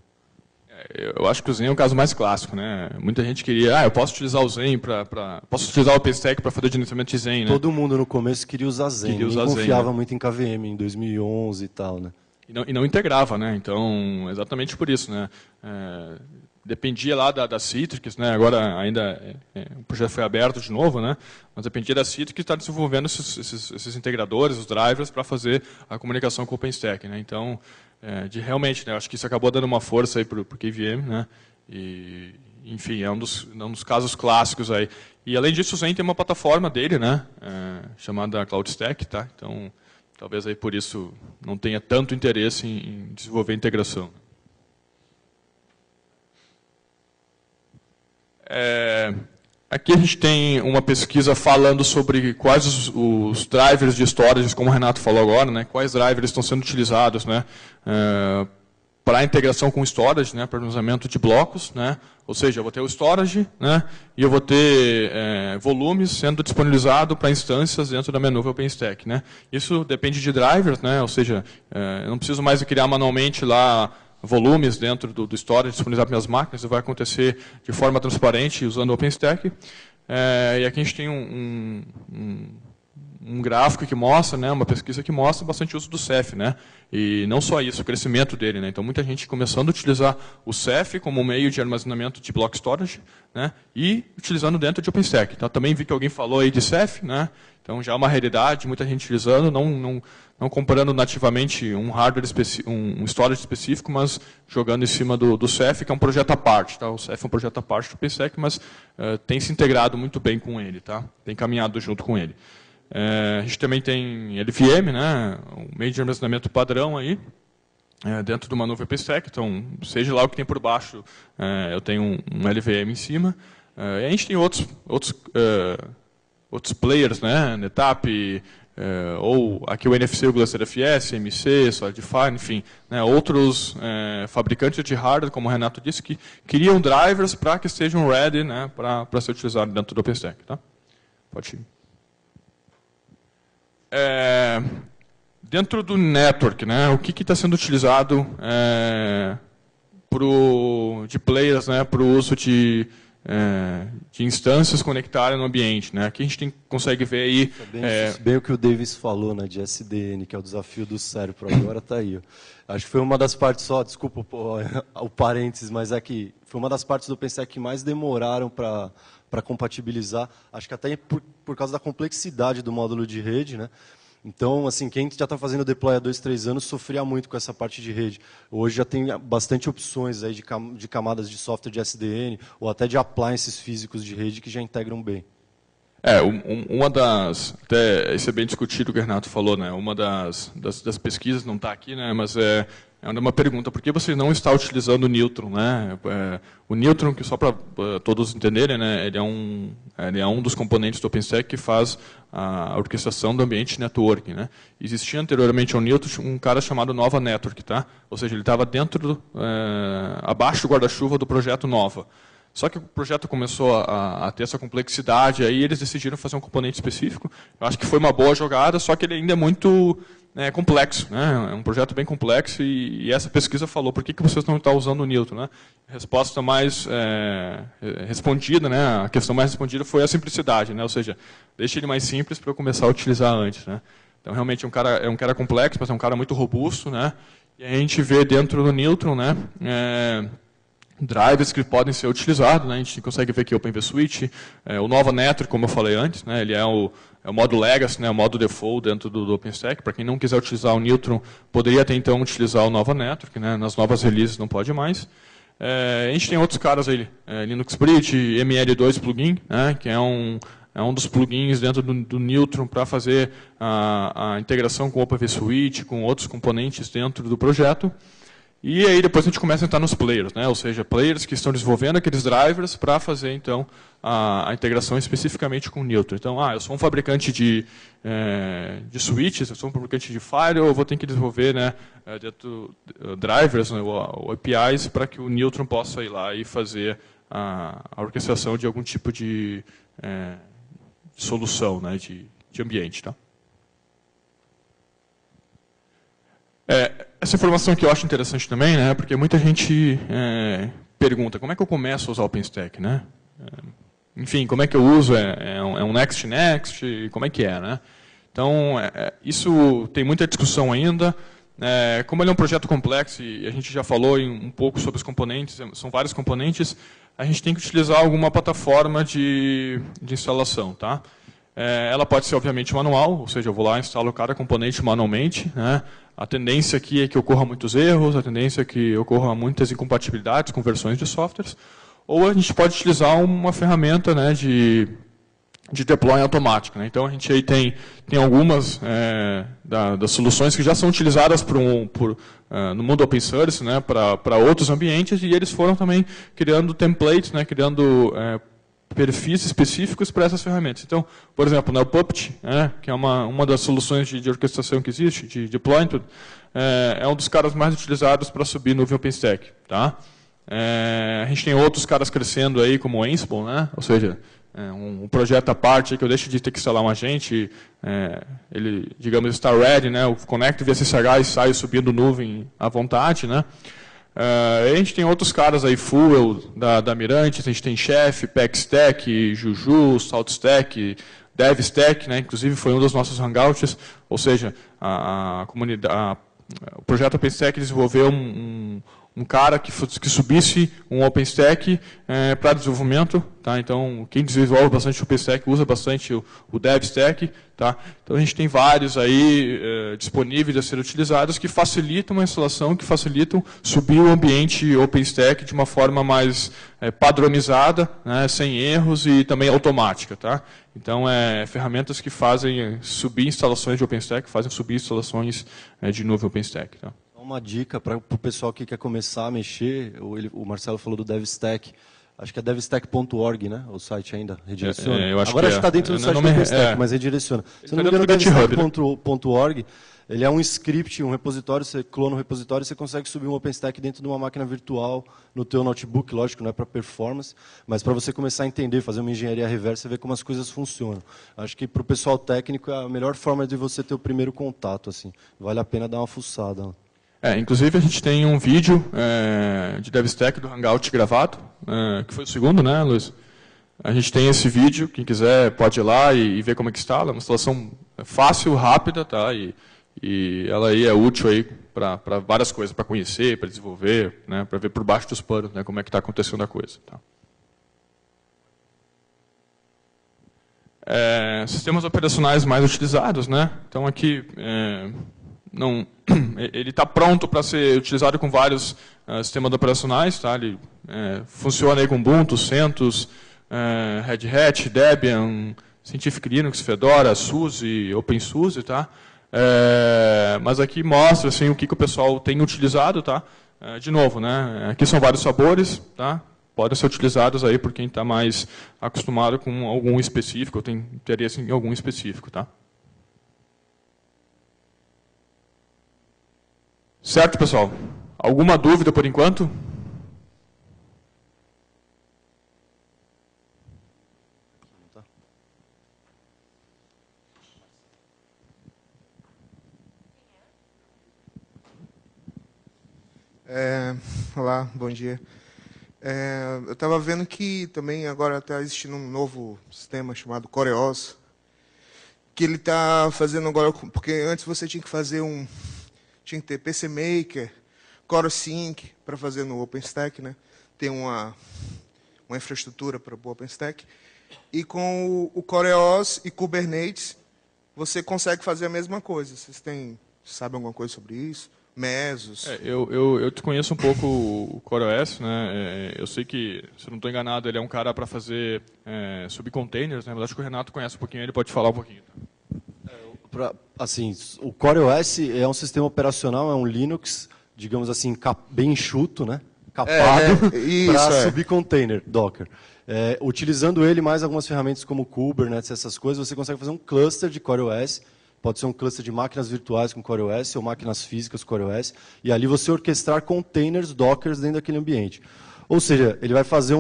Eu acho que o Zen é o caso mais clássico, né? Muita gente queria, eu posso utilizar o Zen posso utilizar o OpenStack para fazer gerenciamento de Zen, né? Todo mundo no começo queria usar Zen, ninguém confiava muito em KVM em 2011 e tal, né? E não integrava, né? Então, exatamente por isso, né? Dependia lá da Citrix, né? Agora ainda o projeto foi aberto de novo, né? Mas dependia da Citrix que está desenvolvendo esses integradores, os drivers, para fazer a comunicação com o OpenStack, né? Então, realmente, né? Acho que isso acabou dando uma força aí para o KVM, né? E, enfim, é um dos casos clássicos aí. E além disso, o Zen tem uma plataforma dele, né? Chamada CloudStack, tá? Então, talvez aí por isso não tenha tanto interesse em desenvolver integração. Aqui a gente tem uma pesquisa falando sobre quais os drivers de storage, como o Renato falou agora, né, quais drivers estão sendo utilizados, né, para a integração com storage, né, para o armazenamento de blocos, né, ou seja, eu vou ter o storage, né, e eu vou ter volumes sendo disponibilizados para instâncias dentro da minha nuvem OpenStack. Né. Isso depende de drivers, né, ou seja, eu não preciso mais criar manualmente lá volumes dentro do storage disponibilizado para minhas máquinas, isso vai acontecer de forma transparente usando o OpenStack. E aqui a gente tem um gráfico que mostra, né, uma pesquisa que mostra bastante uso do Ceph, né, e não só isso, o crescimento dele, né, então muita gente começando a utilizar o Ceph como meio de armazenamento de block storage, né, e utilizando dentro de OpenStack. Então também vi que alguém falou aí de Ceph, né, então já é uma realidade, muita gente utilizando, não comprando nativamente um hardware um storage específico, mas jogando em cima do Ceph, que é um projeto à parte, tá? O Ceph é um projeto à parte do OpenStack, mas tem se integrado muito bem com ele, tá? Tem caminhado junto com ele. A gente também tem LVM, né, um meio de armazenamento padrão aí, dentro de uma nuvem OpenStack, então seja lá o que tem por baixo, eu tenho um LVM em cima. E a gente tem outros players, né, NetApp, ou aqui o NFC, o GlusterFS, MC, Solidify, enfim, né, outros fabricantes de hardware, como o Renato disse, que criam drivers para que estejam ready, né, para ser utilizado dentro do OpenStack. Tá? Pode ir. Dentro do network, né, o que está sendo utilizado de players, né, para o uso de instâncias conectarem no ambiente, né? Aqui a gente consegue ver aí... Bem o que o Davis falou, né, de SDN, que é o desafio do Cérebro, agora está aí. Ó. Acho que foi uma das partes, desculpa o parênteses, mas é que foi uma das partes do OpenStack que mais demoraram para compatibilizar, acho que até por causa da complexidade do módulo de rede, né? Então, assim, quem já está fazendo deploy há 2, 3 anos sofria muito com essa parte de rede. Hoje já tem bastante opções aí de camadas de software de SDN ou até de appliances físicos de rede que já integram bem. Uma das... Até isso é bem discutido o que o Renato falou, né? Uma das pesquisas, não está aqui, né? Mas é uma pergunta, por que você não está utilizando o Neutron? Né? O Neutron, que só para todos entenderem, né? ele é um dos componentes do OpenStack que faz a orquestração do ambiente networking. Né? Existia anteriormente ao Neutron um cara chamado Nova Network, tá? Ou seja, ele estava abaixo do guarda-chuva do projeto Nova. Só que o projeto começou a ter essa complexidade, aí eles decidiram fazer um componente específico. Eu acho que foi uma boa jogada, só que ele ainda é muito complexo. Né? É um projeto bem complexo e essa pesquisa falou por que vocês não estão usando o Neutron. Né? A resposta mais respondida, né? A questão mais respondida foi a simplicidade. Né? Ou seja, deixe ele mais simples para eu começar a utilizar antes. Né? Então, realmente, é um cara complexo, mas é um cara muito robusto. Né? E a gente vê dentro do Neutron, né? Drivers que podem ser utilizados, né? A gente consegue ver aqui o OpenVSwitch, o Nova Network, como eu falei antes, né? Ele é o modo Legacy, né? O modo default dentro do OpenStack. Para quem não quiser utilizar o Neutron, poderia até então utilizar o Nova Network, né? Nas novas releases não pode mais. A gente tem outros caras aí, Linux Bridge, ML2 plugin, né? Que é um dos plugins dentro do Neutron para fazer a integração com o OpenVSwitch, com outros componentes dentro do projeto. E aí depois a gente começa a entrar nos players, né? Ou seja, players que estão desenvolvendo aqueles drivers para fazer então a integração especificamente com o Neutron. Então, eu sou um fabricante de switches, eu sou um fabricante de firewall, eu vou ter que desenvolver, né, drivers, né, ou APIs para que o Neutron possa ir lá e fazer a orquestração de algum tipo de solução, né, de ambiente, tá? Essa informação que eu acho interessante também, né, porque muita gente pergunta como é que eu começo a usar o OpenStack, né? Enfim, como é que eu uso? É um next, como é que é, né? Então, isso tem muita discussão ainda. Como ele é um projeto complexo e a gente já falou um pouco sobre os componentes, são vários componentes, a gente tem que utilizar alguma plataforma de instalação, tá? Ela pode ser, obviamente, manual, ou seja, eu vou lá e instalo cada componente manualmente, né? A tendência aqui é que ocorra muitos erros, a tendência é que ocorra muitas incompatibilidades com versões de softwares, ou a gente pode utilizar uma ferramenta, né, de deploy automático, né? Então, a gente aí tem algumas das soluções que já são utilizadas no mundo open source, né, para outros ambientes, e eles foram também criando templates, né, criando perfis específicos para essas ferramentas. Então, por exemplo, né, o Puppet, que é uma das soluções de orquestração que existe, de deployment, é um dos caras mais utilizados para subir nuvem OpenStack. Tá? A gente tem outros caras crescendo aí, como o Ansible, né? Ou seja, um projeto à parte que eu deixo de ter que instalar um agente, ele, digamos, está ready, né? Eu conecto via SSH e saio subindo nuvem à vontade, né? A gente tem outros caras aí, Fuel, da Mirante, a gente tem Chef, Packstack, Juju, SaltStack, DevStack, né? Inclusive foi um dos nossos hangouts, ou seja, o projeto OpenStack desenvolveu um cara que subisse um OpenStack para desenvolvimento. Tá? Então, quem desenvolve bastante o OpenStack usa bastante o DevStack. Tá? Então, a gente tem vários aí disponíveis a serem utilizados que facilitam a instalação, que facilitam subir o ambiente OpenStack de uma forma mais padronizada, né, sem erros e também automática. Tá? Então, ferramentas que fazem subir instalações de OpenStack, fazem subir instalações de nuvem OpenStack. Tá? Uma dica para o pessoal que quer começar a mexer, o Marcelo falou do DevStack, acho que é devstack.org, né? O site ainda redireciona. Eu acho Agora que está dentro do site do DevStack, mas redireciona. Se não me engano, o devstack.org, ele é um script, um repositório, você clona o repositório e você consegue subir um OpenStack dentro de uma máquina virtual no teu notebook, lógico, não é para performance, mas para você começar a entender, fazer uma engenharia reversa e ver como as coisas funcionam. Acho que para o pessoal técnico é a melhor forma de você ter o primeiro contato, assim. Vale a pena dar uma fuçada. Inclusive, a gente tem um vídeo de DevStack do Hangout gravado, que foi o segundo, né, Luiz? A gente tem esse vídeo, quem quiser pode ir lá e ver como é que instala. É uma instalação fácil, rápida, tá? E ela aí é útil aí para várias coisas, para conhecer, para desenvolver, né, para ver por baixo dos panos, né, como é que está acontecendo a coisa. Tá? Sistemas operacionais mais utilizados, né? Então, aqui... ele está pronto para ser utilizado com vários sistemas operacionais. Tá? Ele funciona aí com Ubuntu, CentOS, Red Hat, Debian, Scientific Linux, Fedora, SUSE, OpenSUSE. Tá? Mas aqui mostra assim, o que o pessoal tem utilizado. Tá? De novo, né? Aqui são vários sabores. Tá? Podem ser utilizados aí por quem está mais acostumado com algum específico, ou tem interesse em algum específico. Tá? Certo, pessoal? Alguma dúvida por enquanto? Olá, bom dia. Eu estava vendo que também agora está existindo um novo sistema chamado CoreOS, que ele está fazendo agora, porque antes você tinha que fazer tinha que ter PC Maker, CoreSync para fazer no OpenStack, né? Tem uma infraestrutura para o OpenStack. E com o CoreOS e Kubernetes, você consegue fazer a mesma coisa. Vocês sabem alguma coisa sobre isso? Mesos? Eu te conheço um pouco o CoreOS, né? Eu sei que, se eu não estou enganado, ele é um cara para fazer subcontainers, né? Mas acho que o Renato conhece um pouquinho, ele pode falar um pouquinho. Assim, o CoreOS é um sistema operacional, é um Linux, digamos assim, bem enxuto, né? Capado para subir container, Docker. Utilizando ele mais algumas ferramentas como Kubernetes, essas coisas, você consegue fazer um cluster de CoreOS. Pode ser um cluster de máquinas virtuais com CoreOS ou máquinas físicas com CoreOS. E ali você orquestrar containers, Dockers dentro daquele ambiente. Ou seja, ele vai fazer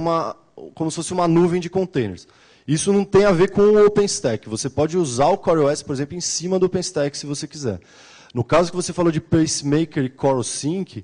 como se fosse uma nuvem de containers. Isso não tem a ver com o OpenStack. Você pode usar o CoreOS, por exemplo, em cima do OpenStack, se você quiser. No caso que você falou de PaceMaker e CoreSync,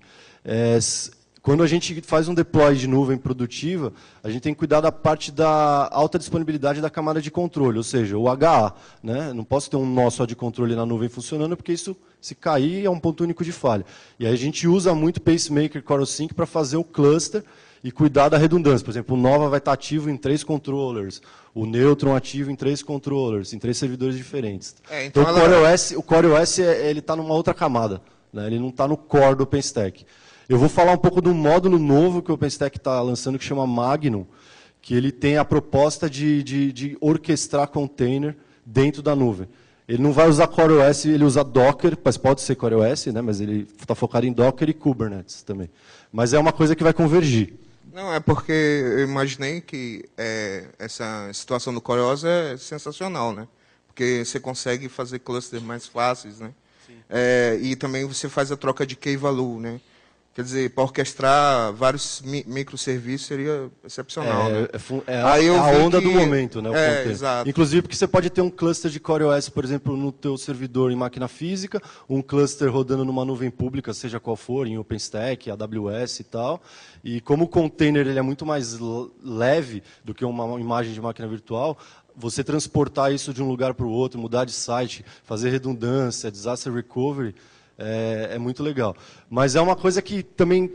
quando a gente faz um deploy de nuvem produtiva, a gente tem que cuidar da parte da alta disponibilidade da camada de controle, ou seja, o HA. Né? Não posso ter um nó só de controle na nuvem funcionando, porque isso, se cair, é um ponto único de falha. E aí a gente usa muito PaceMaker e CoreSync para fazer o cluster e cuidar da redundância. Por exemplo, o Nova vai estar ativo em 3 controllers, o Neutron ativo em 3 controllers, em 3 servidores diferentes. Então o CoreOS ele está numa outra camada, né? Ele não está no core do OpenStack. Eu vou falar um pouco do módulo novo que o OpenStack está lançando, que chama Magnum, que ele tem a proposta de orquestrar container dentro da nuvem. Ele não vai usar CoreOS, ele usa Docker, mas pode ser CoreOS, né? Mas ele está focado em Docker e Kubernetes também. Mas é uma coisa que vai convergir. Não, é porque eu imaginei que essa situação do CoreOS é sensacional, né? Porque você consegue fazer clusters mais fáceis, né? E também você faz a troca de key-value, né? Quer dizer, para orquestrar vários microserviços seria excepcional. Né? A onda do momento, né? Exato. Inclusive porque você pode ter um cluster de CoreOS, por exemplo, no teu servidor em máquina física, um cluster rodando numa nuvem pública, seja qual for, em OpenStack, AWS e tal. E como o container ele é muito mais leve do que uma imagem de máquina virtual, você transportar isso de um lugar para o outro, mudar de site, fazer redundância, disaster recovery, é muito legal. Mas é uma coisa que também,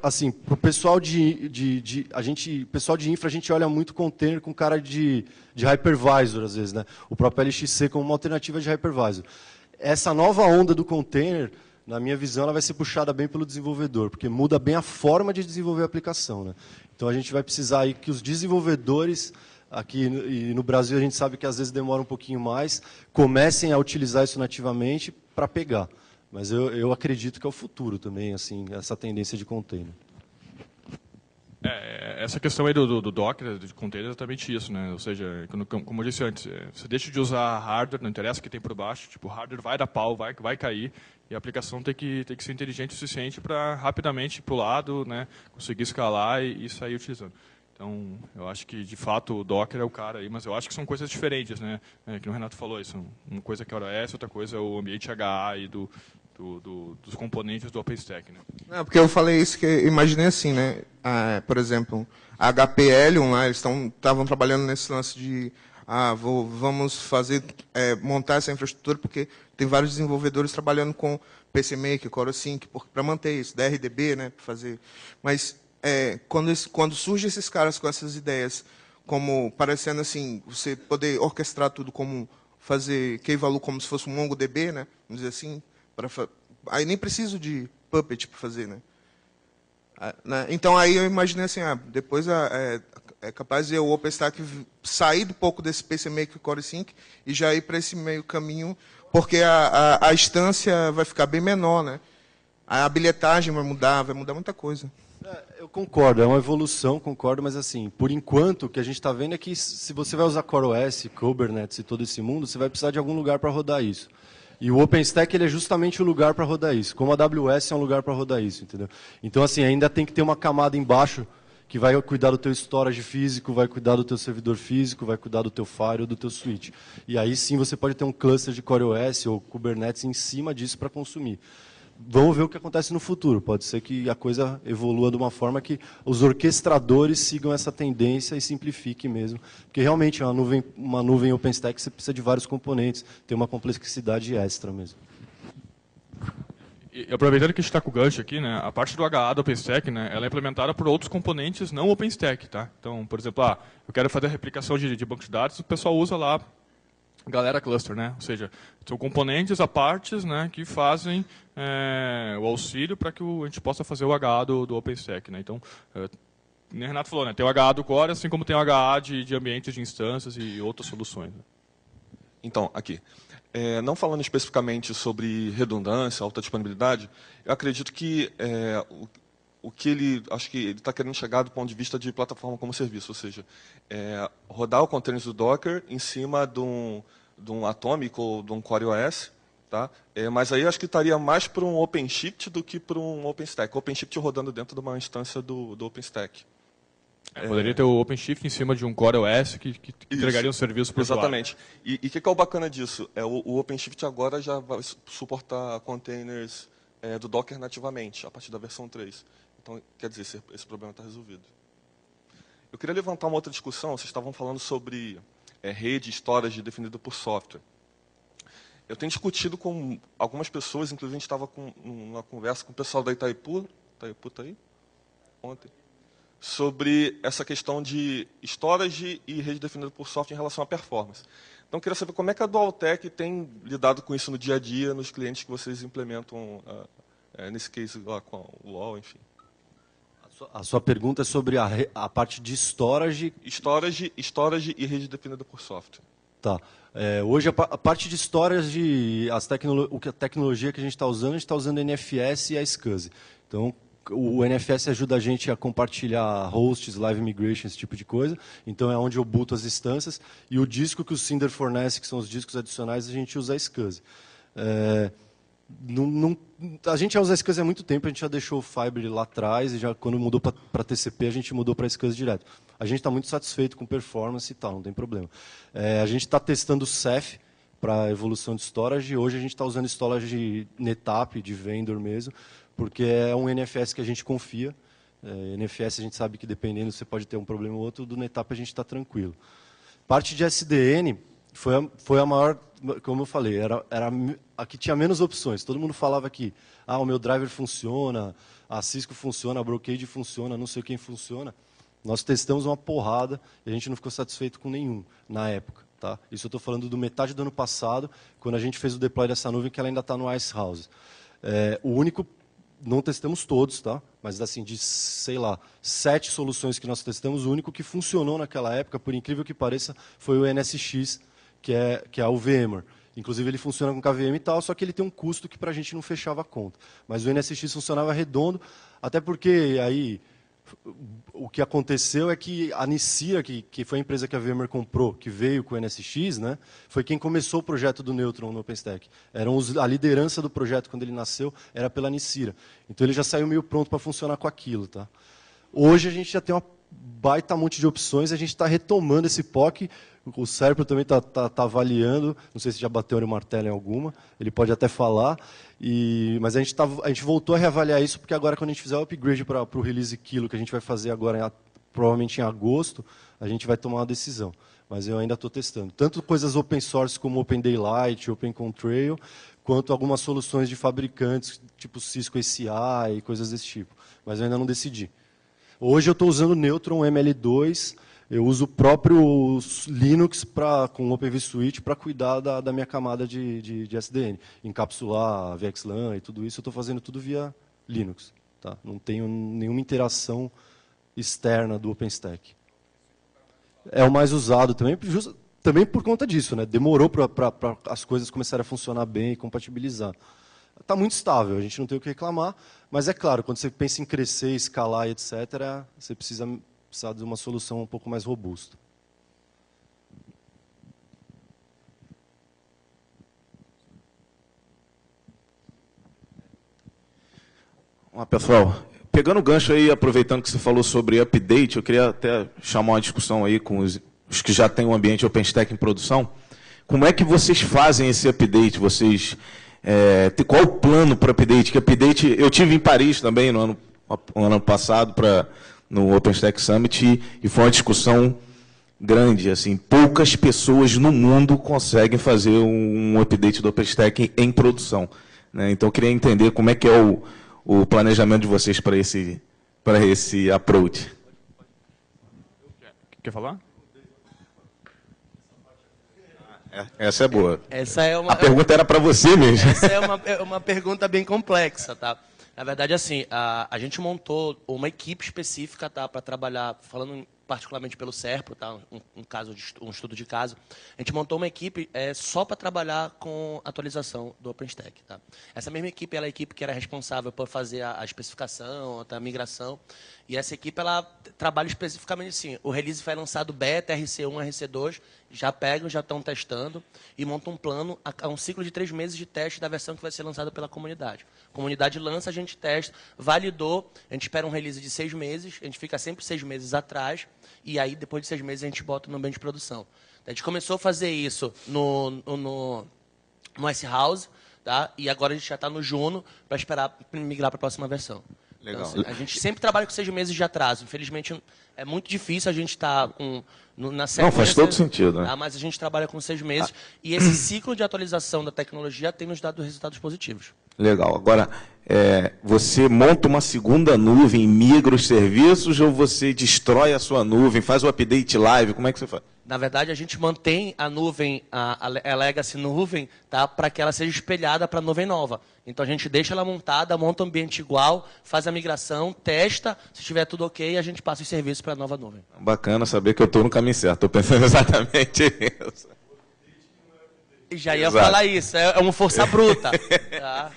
assim, para o pessoal pessoal de infra, a gente olha muito container com cara de hypervisor, às vezes, né? O próprio LXC como uma alternativa de hypervisor. Essa nova onda do container, na minha visão, ela vai ser puxada bem pelo desenvolvedor, porque muda bem a forma de desenvolver a aplicação, né? Então a gente vai precisar aí que os desenvolvedores, aqui e no Brasil a gente sabe que às vezes demora um pouquinho mais, comecem a utilizar isso nativamente para pegar. Mas eu acredito que é o futuro também, assim, essa tendência de container. Essa questão aí do Docker, de container, é exatamente isso, né? Ou seja, como eu disse antes, você deixa de usar hardware, não interessa o que tem por baixo, tipo, o hardware vai dar pau, vai cair, e a aplicação tem que ser inteligente o suficiente para rapidamente ir para o lado, né, conseguir escalar e sair utilizando. Então, eu acho que, de fato, o Docker é o cara aí, mas eu acho que são coisas diferentes, né? Que o Renato falou, isso, uma coisa que é o OS, outra coisa é o ambiente HA e dos componentes do OpenStack, né? Não, porque eu falei isso que eu imaginei assim, né? Por exemplo, a HPL lá, eles estavam trabalhando nesse lance de vamos montar essa infraestrutura, porque tem vários desenvolvedores trabalhando com PC Maker, CoreSync, para manter isso, DRDB, né? Para fazer. Mas quando surgem esses caras com essas ideias, como parecendo assim, você poder orquestrar tudo como fazer key-value como se fosse um MongoDB, né? Vamos dizer assim, aí nem preciso de Puppet para fazer, né? Então aí eu imaginei assim, depois é capaz de o OpenStack sair um pouco desse PC Maker CoreSync e já ir para esse meio caminho, porque a instância vai ficar bem menor, né? A bilhetagem vai mudar muita coisa. Eu concordo, é uma evolução, concordo, mas assim, por enquanto, o que a gente está vendo é que se você vai usar CoreOS, Kubernetes e todo esse mundo, você vai precisar de algum lugar para rodar isso. E o OpenStack ele é justamente o lugar para rodar isso, como a AWS é um lugar para rodar isso, entendeu? Então, assim, ainda tem que ter uma camada embaixo que vai cuidar do teu storage físico, vai cuidar do teu servidor físico, vai cuidar do teu firewall, do teu switch. E aí sim você pode ter um cluster de CoreOS ou Kubernetes em cima disso para consumir. Vamos ver o que acontece no futuro. Pode ser que a coisa evolua de uma forma que os orquestradores sigam essa tendência e simplifiquem mesmo. Porque realmente uma nuvem OpenStack você precisa de vários componentes, tem uma complexidade extra mesmo. E aproveitando que a gente está com o gancho aqui, né, a parte do HA do OpenStack, né, ela é implementada por outros componentes não OpenStack. Tá? Então, por exemplo, eu quero fazer a replicação de banco de dados, o pessoal usa lá Galera Cluster, né? Ou seja, são componentes a partes, né, que fazem o auxílio para que a gente possa fazer o HA do OpenStack, né? Então, nem o Renato falou, né? Tem o HA do Core, assim como tem o HA de ambientes de instâncias e outras soluções. Né? Então, aqui, não falando especificamente sobre redundância, alta disponibilidade, eu acredito que o que acho que ele está querendo chegar do ponto de vista de plataforma como serviço, ou seja, rodar o container do Docker em cima de um Atomic ou de um CoreOS, tá? Mas aí acho que estaria mais para um OpenShift do que para um OpenStack. O OpenShift rodando dentro de uma instância do OpenStack. Poderia ter o OpenShift em cima de um CoreOS que entregaria um serviço para o usuário. Exatamente. E o que é o bacana disso? O OpenShift agora já vai suportar containers do Docker nativamente, a partir da versão 3. Então, quer dizer, esse problema está resolvido. Eu queria levantar uma outra discussão. Vocês estavam falando sobre rede, storage definida por software. Eu tenho discutido com algumas pessoas, inclusive a gente estava com uma conversa com o pessoal da Itaipu está aí? Ontem. Sobre essa questão de storage e rede definida por software em relação à performance. Então, eu queria saber como é que a Dualtech tem lidado com isso no dia a dia, nos clientes que vocês implementam, nesse case lá com o UOL, enfim. A sua pergunta é sobre a parte de storage. Storage e rede definida por software. Tá. Hoje, a parte de storage, a tecnologia que a gente está usando NFS e a SCSI. Então, o NFS ajuda a gente a compartilhar hosts, live migration, esse tipo de coisa. Então, é onde eu boto as instâncias. E o disco que o Cinder fornece, que são os discos adicionais, a gente usa a SCSI. A gente já usa a SCSI há muito tempo, a gente já deixou o Fiber lá atrás, e já quando mudou para TCP, a gente mudou para a SCSI direto. A gente está muito satisfeito com performance e tal, não tem problema. A gente está testando o Ceph para evolução de storage, e hoje a gente está usando storage de NetApp, de vendor mesmo, porque é um NFS que a gente confia. NFS a gente sabe que dependendo, você pode ter um problema ou outro, do NetApp a gente está tranquilo. Parte de SDN foi a maior, como eu falei, era a que tinha menos opções. Todo mundo falava que o meu driver funciona, a Cisco funciona, a Brocade funciona, não sei quem funciona. Nós testamos uma porrada e a gente não ficou satisfeito com nenhum na época. Tá? Isso eu estou falando do metade do ano passado, quando a gente fez o deploy dessa nuvem, que ela ainda está no Icehouse. O único, não testamos todos, tá? Mas assim, de, sei lá, 7 soluções que nós testamos, o único que funcionou naquela época, por incrível que pareça, foi o NSX, que é o VMware. Inclusive, ele funciona com KVM e tal, só que ele tem um custo que para a gente não fechava a conta. Mas o NSX funcionava redondo, até porque aí o que aconteceu é que a Nicira, que foi a empresa que a VMware comprou, que veio com o NSX, né, foi quem começou o projeto do Neutron no OpenStack. A liderança do projeto, quando ele nasceu, era pela Nicira. Então, ele já saiu meio pronto para funcionar com aquilo. Tá? Hoje, a gente já tem uma baita monte de opções, a gente está retomando esse POC. O Sérgio também está avaliando, não sei se já bateu no martelo em alguma, ele pode até falar, mas a gente voltou a reavaliar isso, porque agora, quando a gente fizer o upgrade para o release Kilo, que a gente vai fazer agora, provavelmente em agosto, a gente vai tomar uma decisão. Mas eu ainda estou testando. Tanto coisas open source como Open Daylight, Open Contrail, quanto algumas soluções de fabricantes, tipo Cisco ACI e coisas desse tipo. Mas eu ainda não decidi. Hoje eu estou usando o Neutron ML2, eu uso o próprio Linux com o Open vSwitch para cuidar da minha camada de SDN. Encapsular VXLAN e tudo isso, eu estou fazendo tudo via Linux. Tá? Não tenho nenhuma interação externa do OpenStack. É o mais usado também por conta disso. Né? Demorou para as coisas começarem a funcionar bem e compatibilizar. Está muito estável, a gente não tem o que reclamar, mas é claro, quando você pensa em crescer, escalar, etc., você precisa de uma solução um pouco mais robusta. Pessoal, pegando o gancho aí, aproveitando que você falou sobre update, eu queria até chamar uma discussão aí com os que já têm um ambiente OpenStack em produção. Como é que vocês fazem esse update? Qual o plano para update? Que update? Eu tive em Paris também no ano passado no OpenStack Summit e foi uma discussão grande. Assim, poucas pessoas no mundo conseguem fazer um update do OpenStack em produção. Né? Então, eu queria entender como é que é o planejamento de vocês para esse approach. Quer falar? Essa é boa. A pergunta era para você mesmo. Essa é uma pergunta bem complexa, tá? Na verdade, assim, a gente montou uma equipe específica, tá, para trabalhar, falando particularmente pelo Serpro, tá, um estudo de caso. A gente montou uma equipe só para trabalhar com atualização do OpenStack. Tá? Essa mesma equipe ela é a equipe que era responsável por fazer a especificação, a migração. E essa equipe ela trabalha especificamente assim. O release foi lançado beta, RC1, RC2, já pegam, já estão testando e montam um plano, um ciclo de 3 meses de teste da versão que vai ser lançada pela comunidade. A comunidade lança, a gente testa, validou, a gente espera um release de 6 meses, a gente fica sempre 6 meses atrás, e aí depois de 6 meses a gente bota no ambiente de produção. A gente começou a fazer isso no Icehouse, tá? E agora a gente já está no Juno para esperar migrar para a próxima versão. Legal. Então, assim, a gente sempre trabalha com 6 meses de atraso. Infelizmente, é muito difícil a gente estar na sequência. Não, faz todo sentido. Né? Tá? Mas a gente trabalha com 6 meses. E esse ciclo de atualização da tecnologia tem nos dado resultados positivos. Legal. Agora, você monta uma segunda nuvem, migra os serviços, ou você destrói a sua nuvem, faz o update live? Como é que você faz? Na verdade, a gente mantém a nuvem, a legacy nuvem, tá, para que ela seja espelhada para a nuvem nova. Então, a gente deixa ela montada, monta um ambiente igual, faz a migração, testa, se estiver tudo ok, a gente passa os serviços para a nova nuvem. Bacana saber que eu estou no caminho certo. Estou pensando exatamente isso. E já ia falar isso, é uma força bruta. Tá?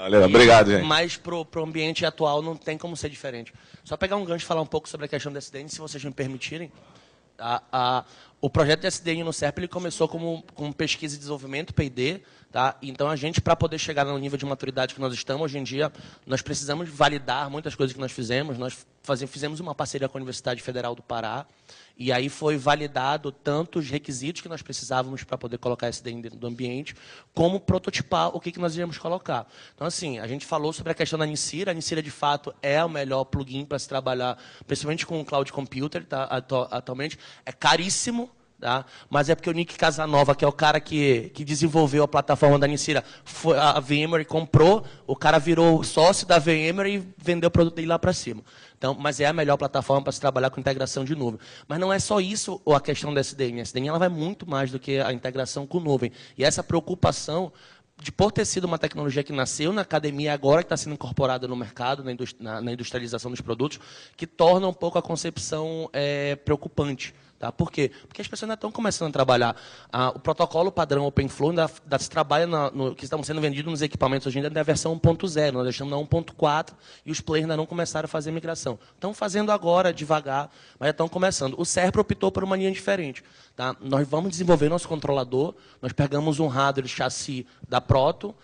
Legal. Obrigado, gente. Mas para o ambiente atual não tem como ser diferente. Só pegar um gancho e falar um pouco sobre a questão do SDN, se vocês me permitirem. O projeto de SDN no SERP ele começou como pesquisa e desenvolvimento, P&D. Tá? Então, a gente, para poder chegar no nível de maturidade que nós estamos, hoje em dia, nós precisamos validar muitas coisas que nós fizemos. Nós fizemos uma parceria com a Universidade Federal do Pará, e aí foi validado tanto os requisitos que nós precisávamos para poder colocar SDN dentro do ambiente, como prototipar o que nós iríamos colocar. Então, assim, a gente falou sobre a questão da Nicira. A Nicira, de fato, é o melhor plugin para se trabalhar, principalmente com o Cloud Computer, tá? Atualmente. É caríssimo. Tá? Mas é porque o Nick Casanova, que é o cara que desenvolveu a plataforma da Nicira, a VMware comprou, o cara virou sócio da VMware e vendeu o produto dele lá para cima. Então, mas é a melhor plataforma para se trabalhar com integração de nuvem. Mas não é só isso a questão da SDN. A SDN ela vai muito mais do que a integração com nuvem. E essa preocupação de por ter sido uma tecnologia que nasceu na academia, agora que está sendo incorporada no mercado, na industrialização dos produtos, que torna um pouco a concepção preocupante. Tá? Por quê? Porque as pessoas ainda estão começando a trabalhar. O protocolo padrão OpenFlow ainda se trabalha que estão sendo vendidos nos equipamentos hoje em dia da versão 1.0. Nós estamos na 1.4 e os players ainda não começaram a fazer migração. Estão fazendo agora, devagar, mas já estão começando. O SERP optou por uma linha diferente. Tá? Nós vamos desenvolver nosso controlador, nós pegamos um hardware chassi da Proto,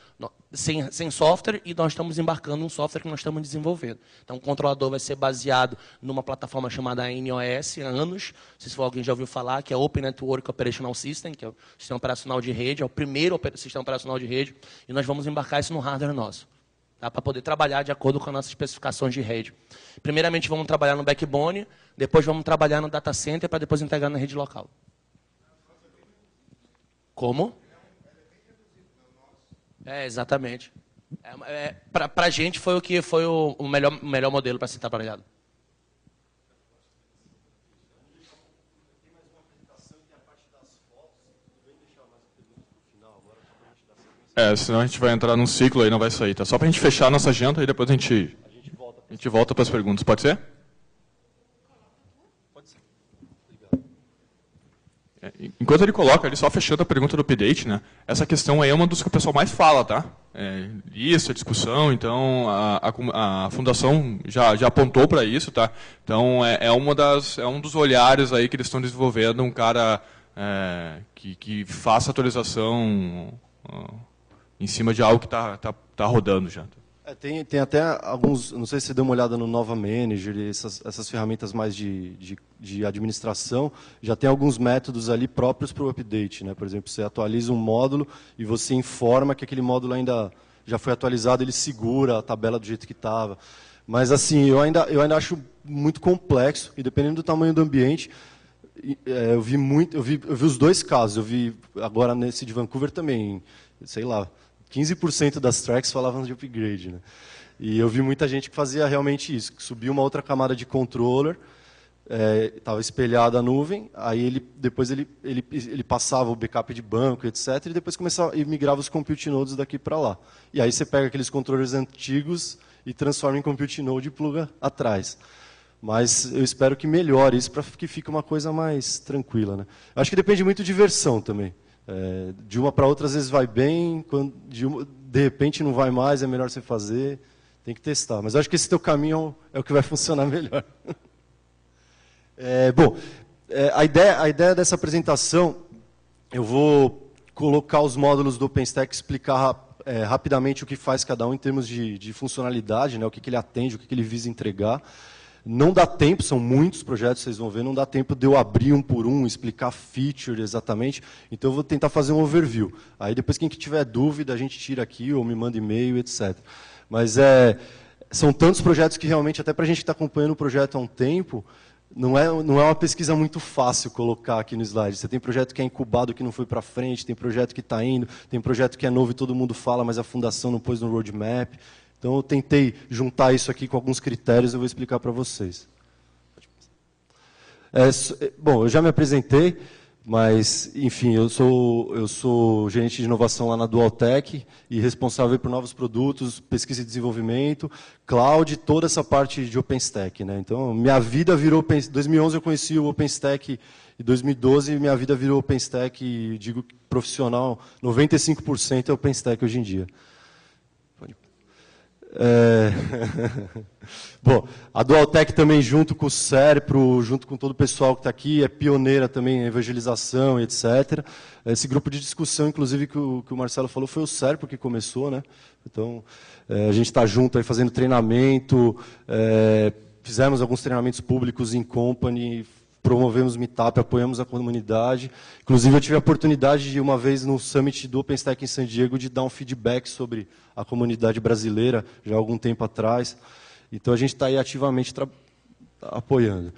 sem software, e nós estamos embarcando um software que nós estamos desenvolvendo. Então, o controlador vai ser baseado numa plataforma chamada NOS, há anos, não sei se alguém já ouviu falar, que é Open Network Operational System, que é o sistema operacional de rede, é o primeiro sistema operacional de rede, e nós vamos embarcar isso no hardware nosso, tá? Para poder trabalhar de acordo com as nossas especificações de rede. Primeiramente, vamos trabalhar no backbone, depois vamos trabalhar no data center, para depois integrar na rede local. Como? Exatamente. Para a gente foi o melhor modelo para ser trabalhado. Senão a gente vai entrar num ciclo aí, não vai sair. Tá? Só para a gente fechar a nossa agenda e depois a gente volta para as perguntas. Pode ser? Enquanto ele coloca ali, só fechando a pergunta do update, né? Essa questão aí é uma das que o pessoal mais fala, tá? Isso, a discussão, então a fundação já apontou para isso, tá? Então é um dos olhares aí que eles estão desenvolvendo, um cara que faça atualização em cima de algo que tá rodando já. Tem até alguns, não sei se você deu uma olhada no Nova Manager, essas ferramentas mais de administração, já tem alguns métodos ali próprios para o update, né? Por exemplo, você atualiza um módulo e você informa que aquele módulo ainda já foi atualizado, ele segura a tabela do jeito que estava. Mas assim, eu ainda acho muito complexo, e dependendo do tamanho do ambiente, eu vi os dois casos. Eu vi agora nesse de Vancouver também, sei lá, 15% das tracks falavam de upgrade, né? E eu vi muita gente que fazia realmente isso, que subia uma outra camada de controller, estava espelhada a nuvem, aí depois ele passava o backup de banco, etc., e depois começava e migrava os compute nodes daqui para lá. E aí você pega aqueles controllers antigos e transforma em compute node e pluga atrás. Mas eu espero que melhore isso para que fique uma coisa mais tranquila, né? Eu acho que depende muito de versão também. De uma para outra, às vezes vai bem, de repente não vai mais, é melhor você fazer, tem que testar. Mas eu acho que esse teu caminho é o que vai funcionar melhor. A ideia dessa apresentação, eu vou colocar os módulos do OpenStack, explicar rapidamente o que faz cada um em termos de funcionalidade, né, o que ele atende, o que ele visa entregar. Não dá tempo, são muitos projetos, vocês vão ver, não dá tempo de eu abrir um por um, explicar feature exatamente, então eu vou tentar fazer um overview. Aí depois quem tiver dúvida, a gente tira aqui ou me manda e-mail, etc. Mas são tantos projetos que realmente, até para a gente que está acompanhando o projeto há um tempo, não é uma pesquisa muito fácil colocar aqui no slide. Você tem projeto que é incubado, que não foi para frente, tem projeto que está indo, tem projeto que é novo e todo mundo fala, mas a fundação não pôs no roadmap. Então, eu tentei juntar isso aqui com alguns critérios, eu vou explicar para vocês. Bom, eu já me apresentei, mas, enfim, eu sou gerente de inovação lá na Dualtech e responsável por novos produtos, pesquisa e desenvolvimento, cloud, toda essa parte de OpenStack, né? Então, minha vida virou... Em 2011 eu conheci o OpenStack, em 2012 minha vida virou OpenStack, e digo profissional, 95% é OpenStack hoje em dia. Bom, a Dualtech também, junto com o Serpro, junto com todo o pessoal que está aqui, é pioneira também em evangelização e etc. Esse grupo de discussão, inclusive, que o Marcelo falou, foi o Serpro que começou, né? Então, a gente está junto aí fazendo treinamento, fizemos alguns treinamentos públicos em company, promovemos meetup, apoiamos a comunidade. Inclusive, eu tive a oportunidade de, uma vez no Summit do OpenStack em San Diego, de dar um feedback sobre a comunidade brasileira, já há algum tempo atrás. Então, a gente está aí ativamente apoiando.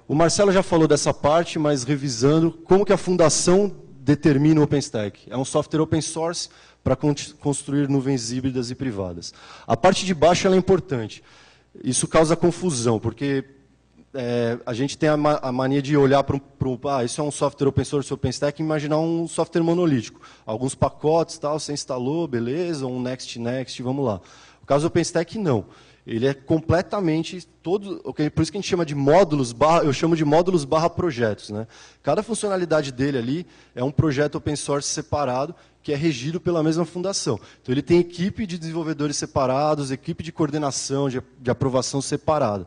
O Marcelo já falou dessa parte, mas revisando, como que a fundação determina o OpenStack? É um software open source para construir nuvens híbridas e privadas. A parte de baixo ela é importante. Isso causa confusão, porque... a gente tem a mania de olhar para isso é um software open source OpenStack e imaginar um software monolítico. Alguns pacotes, tal, você instalou, beleza, um next, vamos lá. No caso do OpenStack, não. Ele é completamente todo... Por isso que a gente chama de módulos, eu chamo de módulos / projetos, né? Cada funcionalidade dele ali é um projeto open source separado, que é regido pela mesma fundação. Então, ele tem equipe de desenvolvedores separados, equipe de coordenação, de aprovação separada.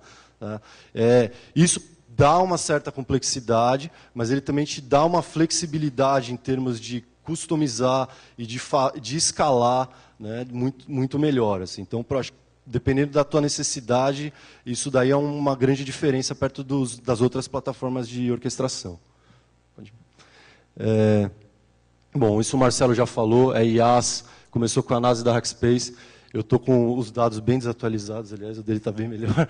Isso dá uma certa complexidade, mas ele também te dá uma flexibilidade em termos de customizar e de escalar, né, muito melhor. Assim. Então, dependendo da tua necessidade, isso daí é uma grande diferença perto das outras plataformas de orquestração. Bom, isso o Marcelo já falou, IaaS, começou com a análise da Hackspace. Eu estou com os dados bem desatualizados, aliás, o dele está bem melhor.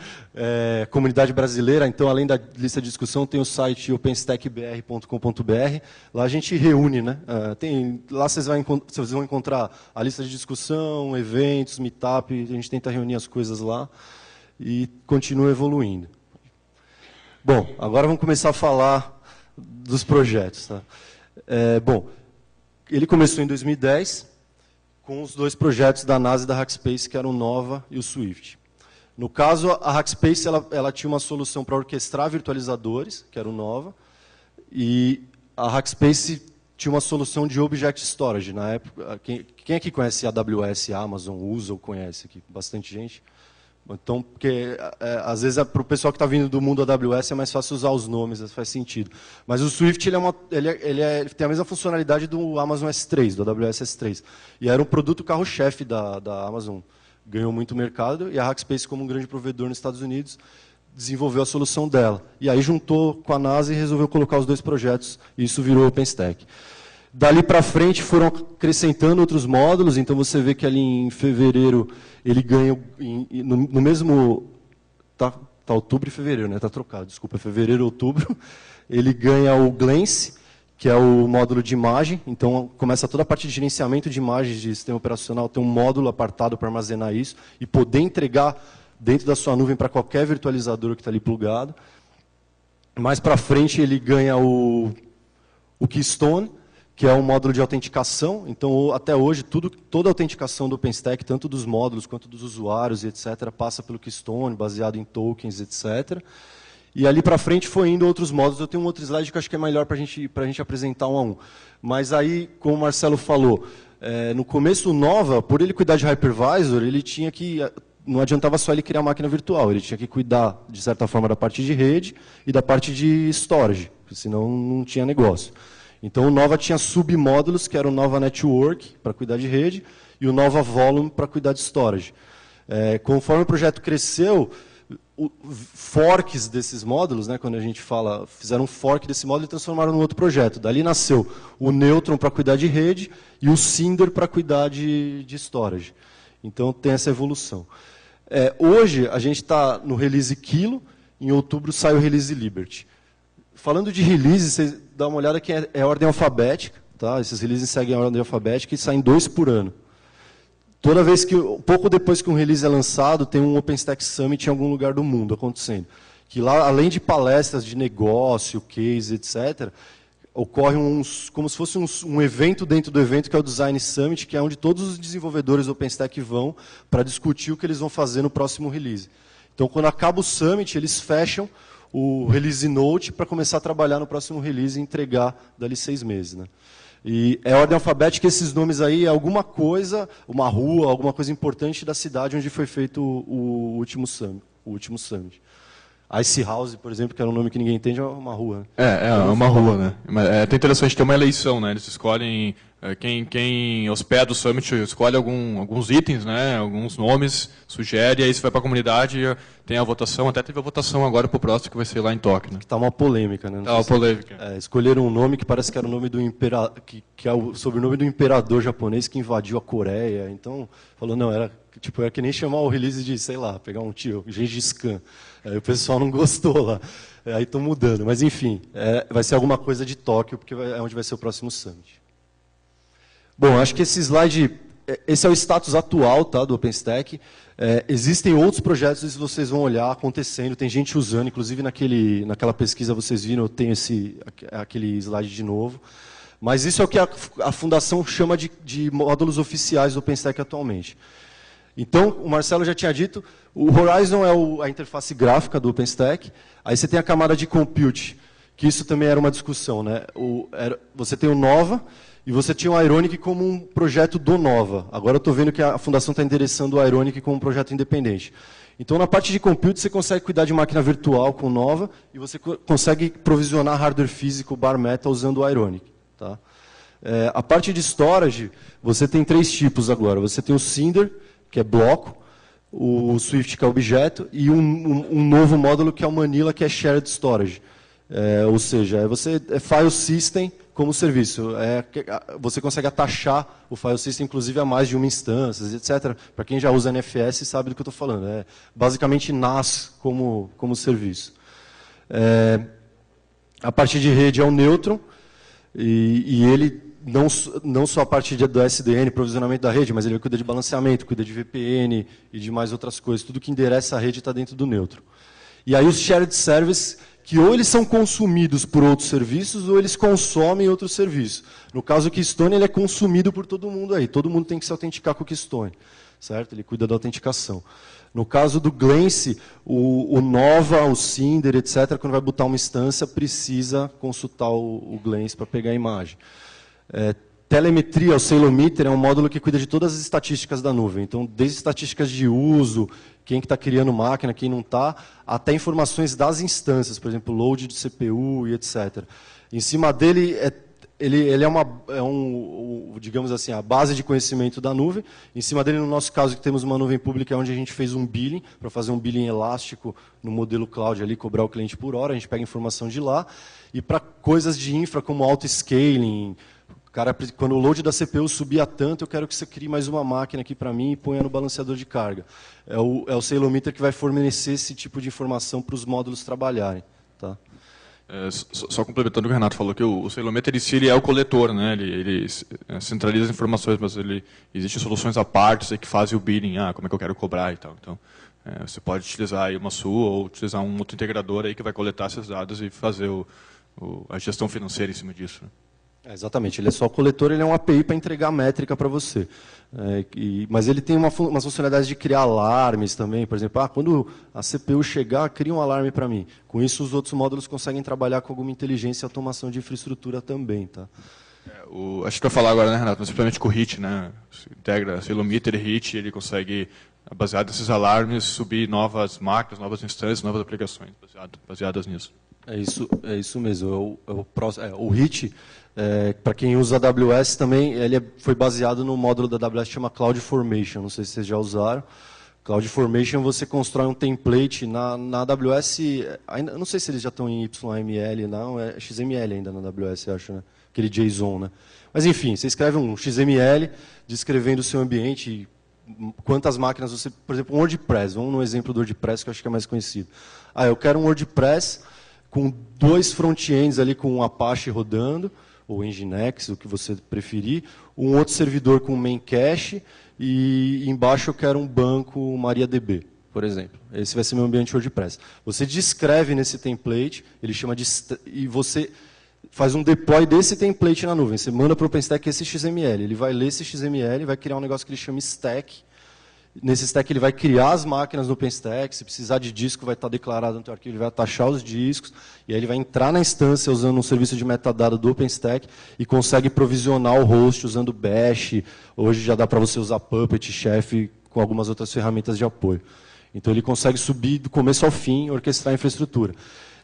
Comunidade brasileira, então, além da lista de discussão, tem o site openstackbr.com.br. Lá a gente reúne, né? Lá vocês vão encontrar a lista de discussão, eventos, meetup, a gente tenta reunir as coisas lá e continua evoluindo. Bom, agora vamos começar a falar dos projetos. Tá? Bom, ele começou em 2010, com os dois projetos da NASA e da Hackspace, que eram o Nova e o Swift. No caso, a Hackspace ela tinha uma solução para orquestrar virtualizadores, que era o Nova, e a Hackspace tinha uma solução de Object Storage. Na época, quem aqui conhece a AWS, a Amazon, usa ou conhece aqui? Bastante gente. Então, porque às vezes para o pessoal que está vindo do mundo AWS é mais fácil usar os nomes, faz sentido. Mas o Swift ele tem a mesma funcionalidade do Amazon S3, do AWS S3. E era um produto carro-chefe da Amazon. Ganhou muito mercado e a Hackspace, como um grande provedor nos Estados Unidos, desenvolveu a solução dela. E aí juntou com a NASA e resolveu colocar os dois projetos, e isso virou OpenStack. Dali para frente foram acrescentando outros módulos, então você vê que ali em fevereiro ele ganha, no mesmo... Tá outubro e fevereiro, né? Está trocado, desculpa, fevereiro e outubro. Ele ganha o Glance, que é o módulo de imagem, então começa toda a parte de gerenciamento de imagens de sistema operacional, tem um módulo apartado para armazenar isso e poder entregar dentro da sua nuvem para qualquer virtualizador que está ali plugado. Mais para frente ele ganha o Keystone, que é um módulo de autenticação. Então, até hoje, toda a autenticação do OpenStack, tanto dos módulos quanto dos usuários, etc., passa pelo Keystone, baseado em tokens, etc. E ali para frente foi indo outros módulos. Eu tenho um outro slide que eu acho que é melhor para a gente apresentar um a um. Mas aí, como o Marcelo falou, no começo o Nova, por ele cuidar de hypervisor, ele tinha que... Não adiantava só ele criar máquina virtual, ele tinha que cuidar, de certa forma, da parte de rede e da parte de storage, senão não tinha negócio. Então, o Nova tinha submódulos, que era o Nova Network, para cuidar de rede, e o Nova Volume, para cuidar de storage. Conforme o projeto cresceu, forks desses módulos, né, quando a gente fala, fizeram um fork desse módulo e transformaram num outro projeto. Dali nasceu o Neutron para cuidar de rede e o Cinder para cuidar de storage. Então, tem essa evolução. Hoje, a gente está no release Kilo, em outubro sai o release Liberty. Falando de release, vocês dão uma olhada que é ordem alfabética. Tá? Esses releases seguem a ordem alfabética e saem 2 por ano. Toda vez pouco depois que um release é lançado, tem um OpenStack Summit em algum lugar do mundo acontecendo. que lá, além de palestras de negócio, case, etc., ocorre como se fosse um evento dentro do evento, que é o Design Summit, que é onde todos os desenvolvedores do OpenStack vão para discutir o que eles vão fazer no próximo release. Então, quando acaba o Summit, eles fecham o Release Note para começar a trabalhar no próximo release e entregar dali 6 meses. Né? E é ordem alfabética, esses nomes aí é alguma coisa, uma rua, alguma coisa importante da cidade onde foi feito o último Summit. Ice House, por exemplo, que era um nome que ninguém entende, é uma rua. É uma rua, né? É até interessante ter uma eleição, né? Eles escolhem, quem hospeda o Summit escolhe alguns itens, né? Alguns nomes, sugere, aí você vai para a comunidade, tem a votação, até teve a votação agora para o próximo, que vai ser lá em Tóquio. Né? Está uma polêmica, né? Está uma polêmica. Escolheram um nome que parece que era o nome do imperador, que é o sobrenome do imperador japonês que invadiu a Coreia. Então, falou, não, era que nem chamar o release de, sei lá, pegar um tio, Gengis Khan. Aí o pessoal não gostou lá. Aí estão mudando. Mas, enfim, vai ser alguma coisa de Tóquio, porque é onde vai ser o próximo Summit. Bom, acho que esse slide, esse é o status atual, tá, do OpenStack. Existem outros projetos, se vocês vão olhar, acontecendo, tem gente usando, inclusive naquela pesquisa vocês viram, eu tenho aquele slide de novo. Mas isso é o que a Fundação chama de módulos oficiais do OpenStack atualmente. Então, o Marcelo já tinha dito, o Horizon é a interface gráfica do OpenStack, aí você tem a camada de compute, que isso também era uma discussão. Né? Você tem o Nova e você tinha o Ironic como um projeto do Nova. Agora eu estou vendo que a Fundação está endereçando o Ironic como um projeto independente. Então, na parte de compute, você consegue cuidar de máquina virtual com o Nova e você consegue provisionar hardware físico bare metal usando o Ironic. Tá? A parte de storage, você tem 3 tipos agora. Você tem o Cinder, que é bloco, o Swift, que é objeto, e um novo módulo, que é o Manila, que é Shared Storage. Ou seja, é File System como serviço. Você consegue atachar o File System, inclusive, a mais de uma instância, etc. Para quem já usa NFS, sabe do que eu estou falando. É basicamente NAS como serviço. A parte de rede é o Neutron, e ele não só a parte do SDN, provisionamento da rede, mas ele cuida de balanceamento, cuida de VPN e de mais outras coisas. Tudo que endereça a rede está dentro do Neutron. E aí os shared services, que ou eles são consumidos por outros serviços, ou eles consomem outros serviços. No caso do Keystone, ele é consumido por todo mundo aí. Todo mundo tem que se autenticar com o Keystone. Certo? Ele cuida da autenticação. No caso do Glance, o Nova, o Cinder, etc., quando vai botar uma instância, precisa consultar o Glance para pegar a imagem. Telemetria, o Ceilometer, é um módulo que cuida de todas as estatísticas da nuvem. Então, desde estatísticas de uso, quem que está criando máquina, quem não está, até informações das instâncias, por exemplo, load de CPU e etc. Em cima dele, ele digamos assim, a base de conhecimento da nuvem. Em cima dele, no nosso caso, que temos uma nuvem pública, é onde a gente fez um billing, para fazer um billing elástico no modelo cloud, ali, cobrar o cliente por hora, a gente pega informação de lá. E para coisas de infra, como auto-scaling, cara, quando o load da CPU subia tanto, eu quero que você crie mais uma máquina aqui para mim e ponha no balanceador de carga. É o Ceilometer que vai fornecer esse tipo de informação para os módulos trabalharem. Tá? Só complementando o que o Renato falou, que o Ceilometer em si ele é o coletor, né? ele centraliza as informações, mas existem soluções à parte que fazem o billing, como é que eu quero cobrar e tal. Então, você pode utilizar aí uma sua ou utilizar um outro integrador aí que vai coletar esses dados e fazer a gestão financeira em cima disso. Né? Exatamente, ele é só o coletor, ele é um API para entregar métrica para você. Mas ele tem umas funcionalidades de criar alarmes também, por exemplo, quando a CPU chegar, cria um alarme para mim. Com isso, os outros módulos conseguem trabalhar com alguma inteligência e automação de infraestrutura também. Tá? Acho que para falar agora, né, Renato, simplesmente com o HIT, né? Integra Ceilometer e HIT, ele consegue, baseado nesses alarmes, subir novas máquinas, novas instâncias, novas aplicações baseadas nisso. É isso mesmo. O HIT, para quem usa AWS também, ele foi baseado no módulo da AWS que chama CloudFormation. Não sei se vocês já usaram. CloudFormation, você constrói um template na AWS. Ainda, não sei se eles já estão em YML, não. É XML ainda na AWS, eu acho, né? Aquele JSON, né? Mas, enfim, você escreve um XML descrevendo o seu ambiente, quantas máquinas você... Por exemplo, um WordPress. Vamos no exemplo do WordPress, que eu acho que é mais conhecido. Eu quero um WordPress com 2 front-ends ali com um Apache rodando, ou Nginx, o que você preferir, um outro servidor com main cache, e embaixo eu quero um banco MariaDB. por exemplo. Esse vai ser meu ambiente WordPress. Você descreve nesse template, ele chama de... E você faz um deploy desse template na nuvem. Você manda para o OpenStack esse XML. Ele vai ler esse XML, vai criar um negócio que ele chama stack. Nesse stack ele vai criar as máquinas no OpenStack. Se precisar de disco, vai estar declarado no teu arquivo, ele vai atachar os discos. E aí ele vai entrar na instância usando um serviço de metadado do OpenStack e consegue provisionar o host usando Bash. Hoje já dá para você usar Puppet, Chef, com algumas outras ferramentas de apoio. Então ele consegue subir do começo ao fim, orquestrar a infraestrutura.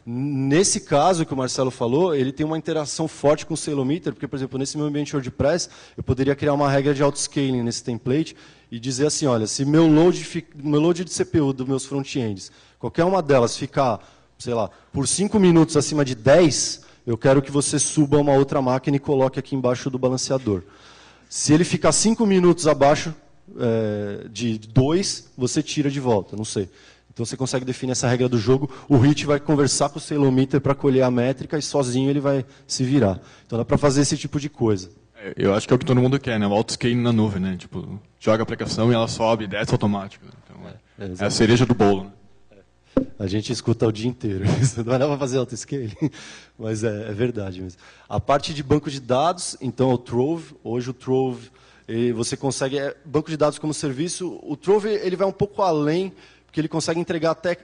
Nesse caso que o Marcelo falou, ele tem uma interação forte com o Salometer, porque, por exemplo, nesse meu ambiente WordPress, eu poderia criar uma regra de autoscaling nesse template e dizer assim, olha, se meu load de CPU dos meus front-ends, qualquer uma delas ficar, sei lá, por 5 minutos acima de 10, eu quero que você suba uma outra máquina e coloque aqui embaixo do balanceador. Se ele ficar 5 minutos abaixo de 2, você tira de volta, não sei. Então você consegue definir essa regra do jogo, o HIT vai conversar com o Salometer para colher a métrica e sozinho ele vai se virar. Então dá para fazer esse tipo de coisa. Eu acho que é o que todo mundo quer, né? O autoscaling na nuvem, né? Tipo, joga a aplicação e ela sobe e desce automático. Então, é a cereja do bolo, né? A gente escuta o dia inteiro. Não vai dar para fazer autoscaling, mas é verdade mesmo. A parte de banco de dados, então o Trove, hoje o Trove, você consegue, banco de dados como serviço, o Trove ele vai um pouco além, porque ele consegue entregar até,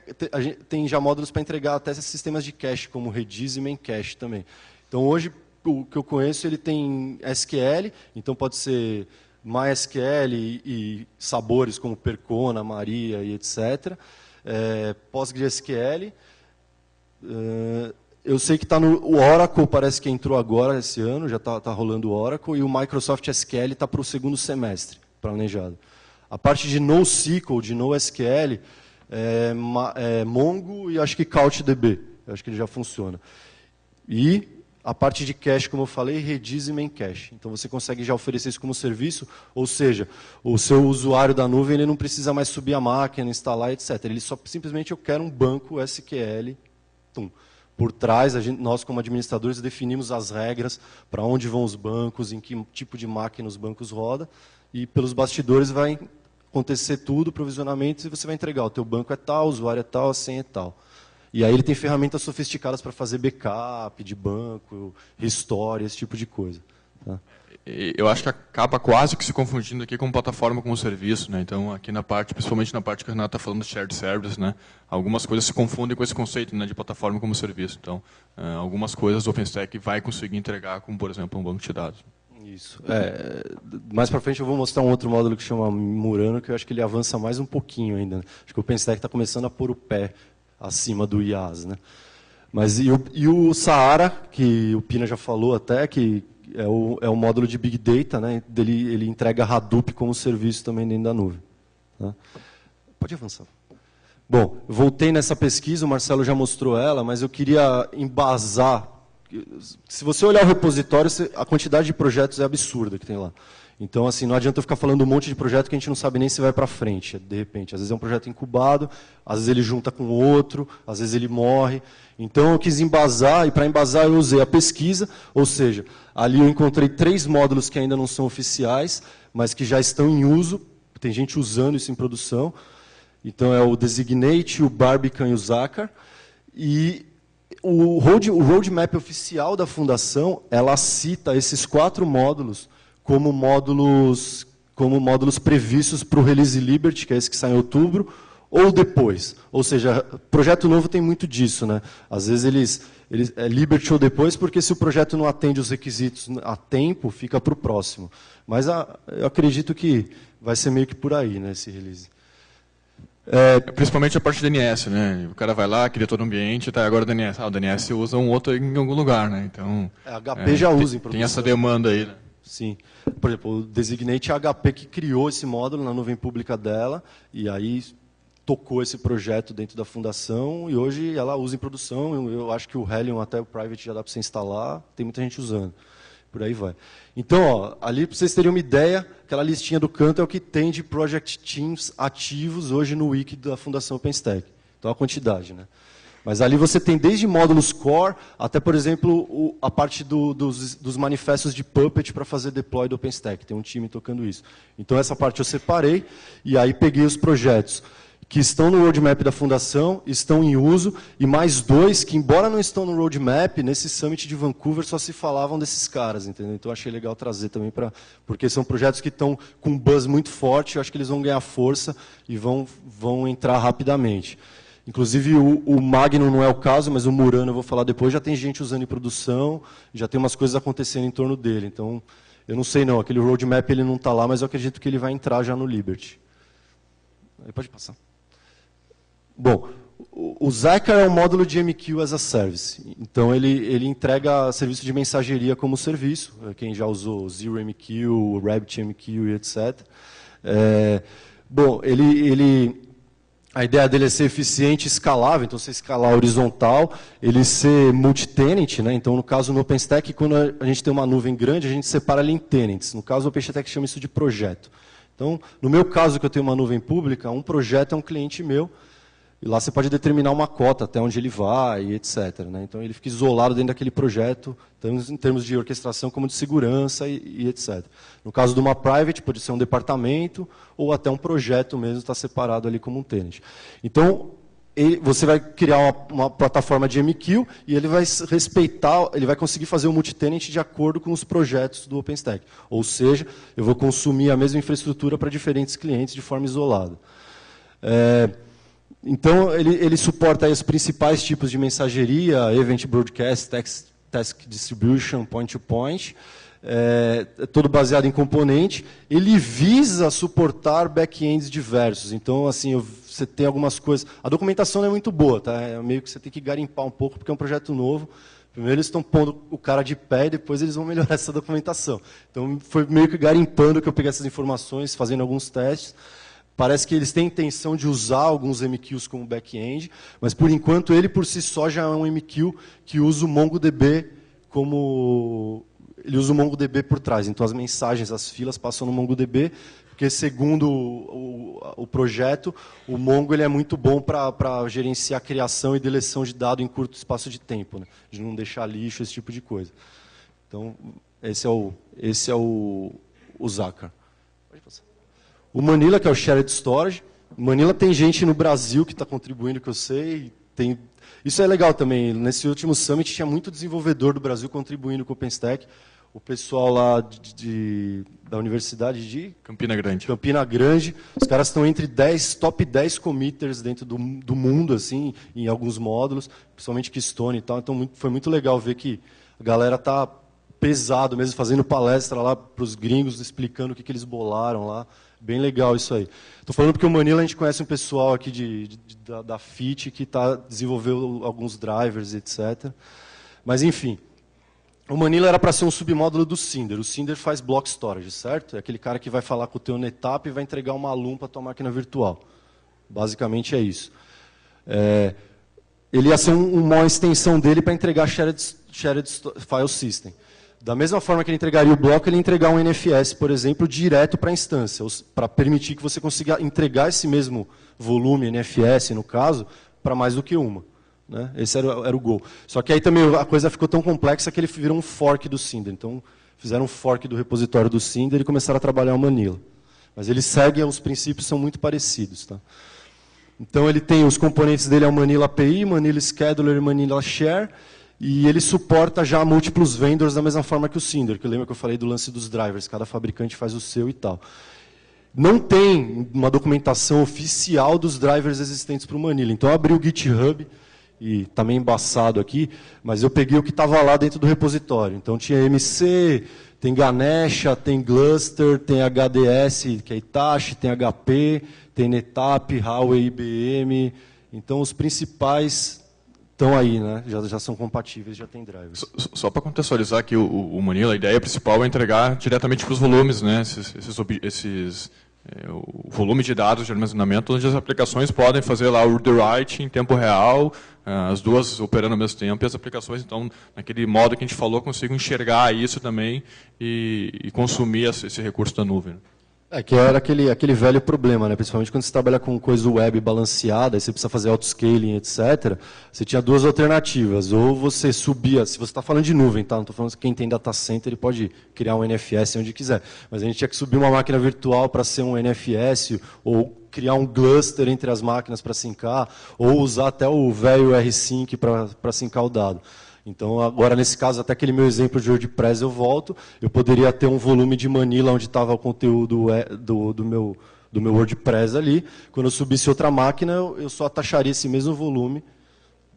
tem já módulos para entregar até esses sistemas de cache, como Redis e Memcache também. Então hoje, o que eu conheço, ele tem SQL, então pode ser MySQL e sabores como Percona, Maria e etc. PostgreSQL. Eu sei que está o Oracle, parece que entrou agora esse ano, já está rolando o Oracle, e o Microsoft SQL está para o segundo semestre, planejado. A parte de NoSQL, de NoSQL, Mongo e acho que CouchDB. Eu acho que ele já funciona. E a parte de cache, como eu falei, Redis e Memcache. Então você consegue já oferecer isso como serviço, ou seja, o seu usuário da nuvem ele não precisa mais subir a máquina, instalar, etc. Ele só simplesmente eu quero um banco SQL. Por trás, nós como administradores definimos as regras para onde vão os bancos, em que tipo de máquina os bancos rodam, e pelos bastidores vai acontecer tudo, provisionamento, e você vai entregar. O teu banco é tal, o usuário é tal, a senha é tal. E aí ele tem ferramentas sofisticadas para fazer backup de banco, restore, esse tipo de coisa. Tá? Eu acho que acaba quase que se confundindo aqui com plataforma como serviço, né? Então, aqui na parte, principalmente na parte que a Renata está falando de shared service, né? Algumas coisas se confundem com esse conceito, né, de plataforma como serviço. Então, algumas coisas o OpenStack vai conseguir entregar, como, por exemplo, um banco de dados. Isso. Mais para frente eu vou mostrar um outro módulo que chama Murano, que eu acho que ele avança mais um pouquinho ainda. Acho que o OpenStack está começando a pôr o pé acima do IaaS, né? Mas e o Saara, que o Pina já falou até, que é o módulo de Big Data, né? Ele entrega Hadoop como serviço também dentro da nuvem. Tá? Pode avançar. Bom, voltei nessa pesquisa, o Marcelo já mostrou ela, mas eu queria embasar. Se você olhar o repositório, a quantidade de projetos é absurda que tem lá. Então, assim, não adianta eu ficar falando um monte de projeto que a gente não sabe nem se vai para frente, de repente. Às vezes é um projeto incubado, às vezes ele junta com outro, às vezes ele morre. Então, eu quis embasar, e para embasar eu usei a pesquisa, ou seja, ali eu encontrei 3 módulos que ainda não são oficiais, mas que já estão em uso, tem gente usando isso em produção. Então, é o Designate, o Barbican e o Zacar. E o roadmap oficial da Fundação, ela cita esses 4 módulos como módulos previstos para o Release Liberty, que é esse que sai em outubro, ou depois. Ou seja, projeto novo tem muito disso, né? Às vezes eles é Liberty ou depois, porque se o projeto não atende os requisitos a tempo, fica para o próximo. Mas eu acredito que vai ser meio que por aí, né, esse release. Principalmente a parte do DNS, né? O cara vai lá, cria todo o ambiente, tá, agora o DNS. O DNS usa um outro em algum lugar, né? Então, HP já usa em produção. Tem essa demanda aí, né? Sim. Por exemplo, o Designate é a HP que criou esse módulo na nuvem pública dela, e aí tocou esse projeto dentro da fundação, e hoje ela usa em produção. Eu acho que o Helium, até o Private, já dá para você instalar, tem muita gente usando. Por aí vai. Então, ó, ali, para vocês terem uma ideia, aquela listinha do canto é o que tem de Project Teams ativos hoje no wiki da Fundação OpenStack. Então, a quantidade, né? Mas ali você tem desde módulos core, até, por exemplo, a parte dos manifestos de Puppet para fazer deploy do OpenStack. Tem um time tocando isso. Então, essa parte eu separei, e aí peguei os projetos que estão no roadmap da fundação, estão em uso, e mais 2 que, embora não estão no roadmap, nesse Summit de Vancouver só se falavam desses caras, entendeu? Então, eu achei legal trazer também, porque são projetos que estão com um buzz muito forte, eu acho que eles vão ganhar força e vão entrar rapidamente. Inclusive, o Magnum não é o caso, mas o Murano, eu vou falar depois, já tem gente usando em produção, já tem umas coisas acontecendo em torno dele. Então, eu não sei não, aquele roadmap ele não está lá, mas eu acredito que ele vai entrar já no Liberty. Aí pode passar. Bom, o Zycar é um módulo de MQ as a Service. Então, ele entrega serviço de mensageria como serviço. Quem já usou ZeroMQ, RabbitMQ e etc. Bom, a ideia dele é ser eficiente e escalável. Então, você escalar horizontal, ele ser multi-tenant. Né? Então, no caso, no OpenStack, quando a gente tem uma nuvem grande, a gente separa ele em tenants. No caso, o OpenStack chama isso de projeto. Então, no meu caso, que eu tenho uma nuvem pública, um projeto é um cliente meu. E lá você pode determinar uma cota, até onde ele vai, etc. Né? Então, ele fica isolado dentro daquele projeto, tanto em termos de orquestração como de segurança e etc. No caso de uma private, pode ser um departamento ou até um projeto mesmo, está separado ali como um tenant. Então, você vai criar uma plataforma de MQ e ele vai respeitar, ele vai conseguir fazer o multitenant de acordo com os projetos do OpenStack. Ou seja, eu vou consumir a mesma infraestrutura para diferentes clientes de forma isolada. Então, ele suporta aí os principais tipos de mensageria, Event Broadcast, Task Distribution, Point-to-Point, todo baseado em componente. Ele visa suportar back-ends diversos. Então, assim, você tem algumas coisas... A documentação não é muito boa, tá? É meio que você tem que garimpar um pouco, porque é um projeto novo. Primeiro eles estão pondo o cara de pé, e depois eles vão melhorar essa documentação. Então, foi meio que garimpando que eu peguei essas informações, fazendo alguns testes. Parece que eles têm intenção de usar alguns MQs como back-end, mas, por enquanto, ele por si só já é um MQ que usa o MongoDB como... Ele usa o MongoDB por trás. Então, as mensagens, as filas passam no MongoDB, porque, segundo o projeto, o Mongo ele é muito bom para gerenciar a criação e deleção de dado em curto espaço de tempo, né? De não deixar lixo, esse tipo de coisa. Então, esse é o Zycar. Pode passar. O Manila, que é o Shared Storage. O Manila tem gente no Brasil que está contribuindo, que eu sei. Isso é legal também. Nesse último Summit tinha muito desenvolvedor do Brasil contribuindo com o OpenStack. O pessoal lá da Universidade de Campina Grande. Campina Grande. Os caras estão entre top 10 committers dentro do mundo, assim, em alguns módulos, principalmente Keystone e tal. Então foi muito legal ver que a galera está pesado mesmo, fazendo palestra lá para os gringos, explicando o que eles bolaram lá. Bem legal isso aí. Estou falando porque o Manila a gente conhece um pessoal aqui da FIT que desenvolveu alguns drivers, etc. Mas, enfim, o Manila era para ser um submódulo do Cinder. O Cinder faz block storage, certo? É aquele cara que vai falar com o teu NetApp e vai entregar uma LUN para a tua máquina virtual. Basicamente é isso. Ele ia ser uma extensão dele para entregar Shared File System. Da mesma forma que ele entregaria o bloco, ele ia entregar um NFS, por exemplo, direto para a instância, para permitir que você consiga entregar esse mesmo volume, NFS no caso, para mais do que uma. Né? Esse era o goal. Só que aí também a coisa ficou tão complexa que ele virou um fork do Cinder. Então, fizeram um fork do repositório do Cinder e começaram a trabalhar o Manila. Mas ele segue, os princípios são muito parecidos. Tá? Então, ele tem os componentes dele, é o Manila API, Manila Scheduler e Manila Share. E ele suporta já múltiplos vendors da mesma forma que o Cinder, que lembra que eu falei do lance dos drivers, cada fabricante faz o seu e tal. Não tem uma documentação oficial dos drivers existentes para o Manila. Então eu abri o GitHub, e está meio embaçado aqui, mas eu peguei o que estava lá dentro do repositório. Então tinha MC, tem Ganesha, tem Gluster, tem HDS, que é Itachi, tem HP, tem NetApp, Huawei, IBM. Então os principais... estão aí, né? Já são compatíveis, já tem drivers. Só para contextualizar aqui o Manila, a ideia principal é entregar diretamente para os volumes, né? O volume de dados de armazenamento, onde as aplicações podem fazer lá o read-write em tempo real, as duas operando ao mesmo tempo, e as aplicações, então, naquele modo que a gente falou, consigam enxergar isso também e consumir esse recurso da nuvem. Que era aquele velho problema, né? Principalmente quando você trabalha com coisa web balanceada, aí você precisa fazer autoscaling, etc. Você tinha duas alternativas. Ou você subia, se você está falando de nuvem, tá? Não estou falando que quem tem data center ele pode criar um NFS onde quiser. Mas a gente tinha que subir uma máquina virtual para ser um NFS, ou criar um cluster entre as máquinas para sincar, ou usar até o velho rsync para sincar o dado. Então, agora, nesse caso, até aquele meu exemplo de WordPress eu volto, eu poderia ter um volume de Manila onde estava o conteúdo do meu WordPress ali. Quando eu subisse outra máquina, eu só taxaria esse mesmo volume.